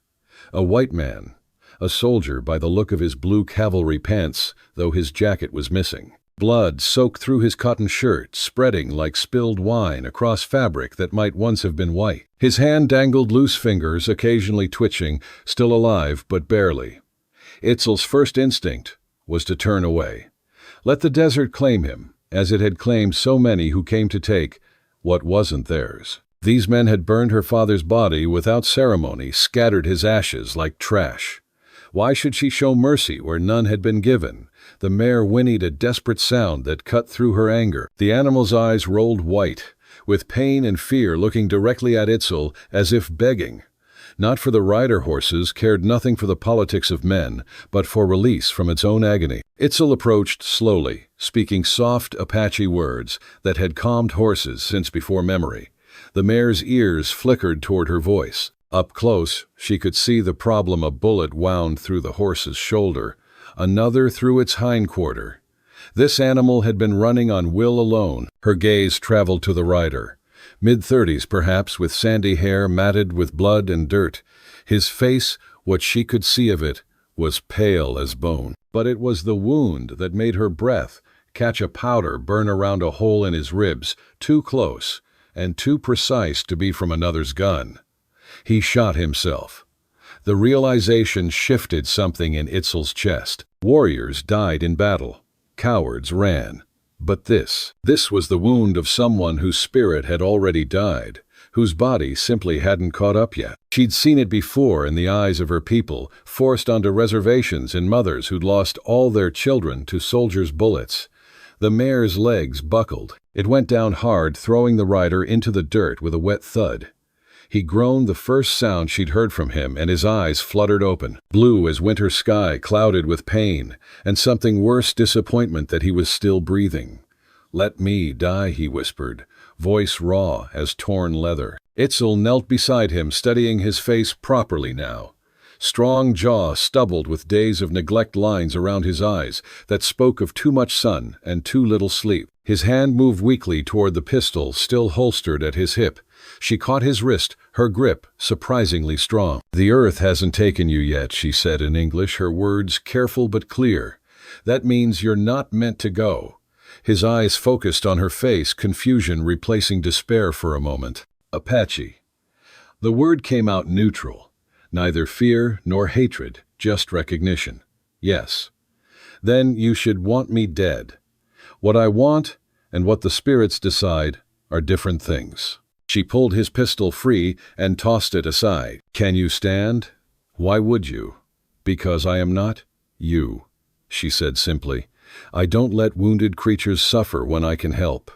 A white man, a soldier by the look of his blue cavalry pants, though his jacket was missing. Blood soaked through his cotton shirt, spreading like spilled wine across fabric that might once have been white. His hand dangled, loose fingers occasionally twitching, still alive but barely. Itzel's first instinct was to turn away. Let the desert claim him, as it had claimed so many who came to take what wasn't theirs. These men had burned her father's body without ceremony, scattered his ashes like trash. Why should she show mercy where none had been given? The mare whinnied a desperate sound that cut through her anger. The animal's eyes rolled white, with pain and fear looking directly at Itzel as if begging. Not for the rider horses, cared nothing for the politics of men, but for release from its own agony. Itzel approached slowly, speaking soft Apache words that had calmed horses since before memory. The mare's ears flickered toward her voice. Up close, she could see the problem: a bullet wound through the horse's shoulder, another through its hindquarter. This animal had been running on will alone. Her gaze traveled to the rider. Mid-30s perhaps, with sandy hair matted with blood and dirt. His face, what she could see of it, was pale as bone. But it was the wound that made her breath catch a powder burn around a hole in his ribs, too close and too precise to be from another's gun. He shot himself. The realization shifted something in Itzel's chest. Warriors died in battle. Cowards ran. But this was the wound of someone whose spirit had already died, whose body simply hadn't caught up yet. She'd seen it before in the eyes of her people, forced onto reservations, in mothers who'd lost all their children to soldiers' bullets. The mare's legs buckled. It went down hard, throwing the rider into the dirt with a wet thud. He groaned, the first sound she'd heard from him, and his eyes fluttered open, blue as winter sky, clouded with pain, and something worse, disappointment that he was still breathing. "Let me die," he whispered, voice raw as torn leather. Itzel knelt beside him, studying his face properly now. Strong jaw stubbled with days of neglect, lines around his eyes that spoke of too much sun and too little sleep. His hand moved weakly toward the pistol still holstered at his hip. She caught his wrist, her grip surprisingly strong. "The earth hasn't taken you yet," she said in English, her words careful but clear. "That means you're not meant to go." His eyes focused on her face, confusion replacing despair for a moment. "Apache." The word came out neutral. Neither fear nor hatred, just recognition. "Yes." "Then you should want me dead. What I want and what the spirits decide are different things." She pulled his pistol free and tossed it aside. "Can you stand?" "Why would you?" "Because I am not you," she said simply. "I don't let wounded creatures suffer when I can help."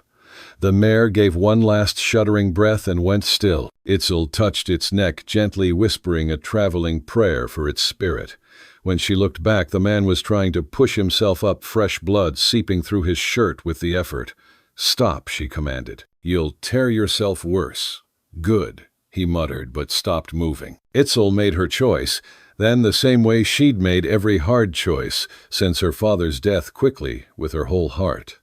The mare gave one last shuddering breath and went still. Itzel touched its neck gently, whispering a traveling prayer for its spirit. When she looked back, the man was trying to push himself up, fresh blood seeping through his shirt with the effort. "Stop," she commanded. "You'll tear yourself worse." "Good," he muttered, but stopped moving. Itzel made her choice. Then the same way she'd made every hard choice since her father's death quickly with her whole heart.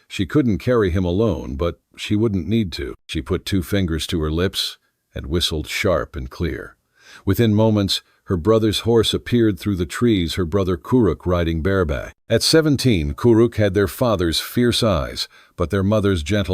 She couldn't carry him alone, but she wouldn't need to. She put 2 fingers to her lips and whistled sharp and clear. Within moments, her brother's horse appeared through the trees, her brother Kuruk riding bareback. At 17, Kuruk had their father's fierce eyes, but their mother's gentle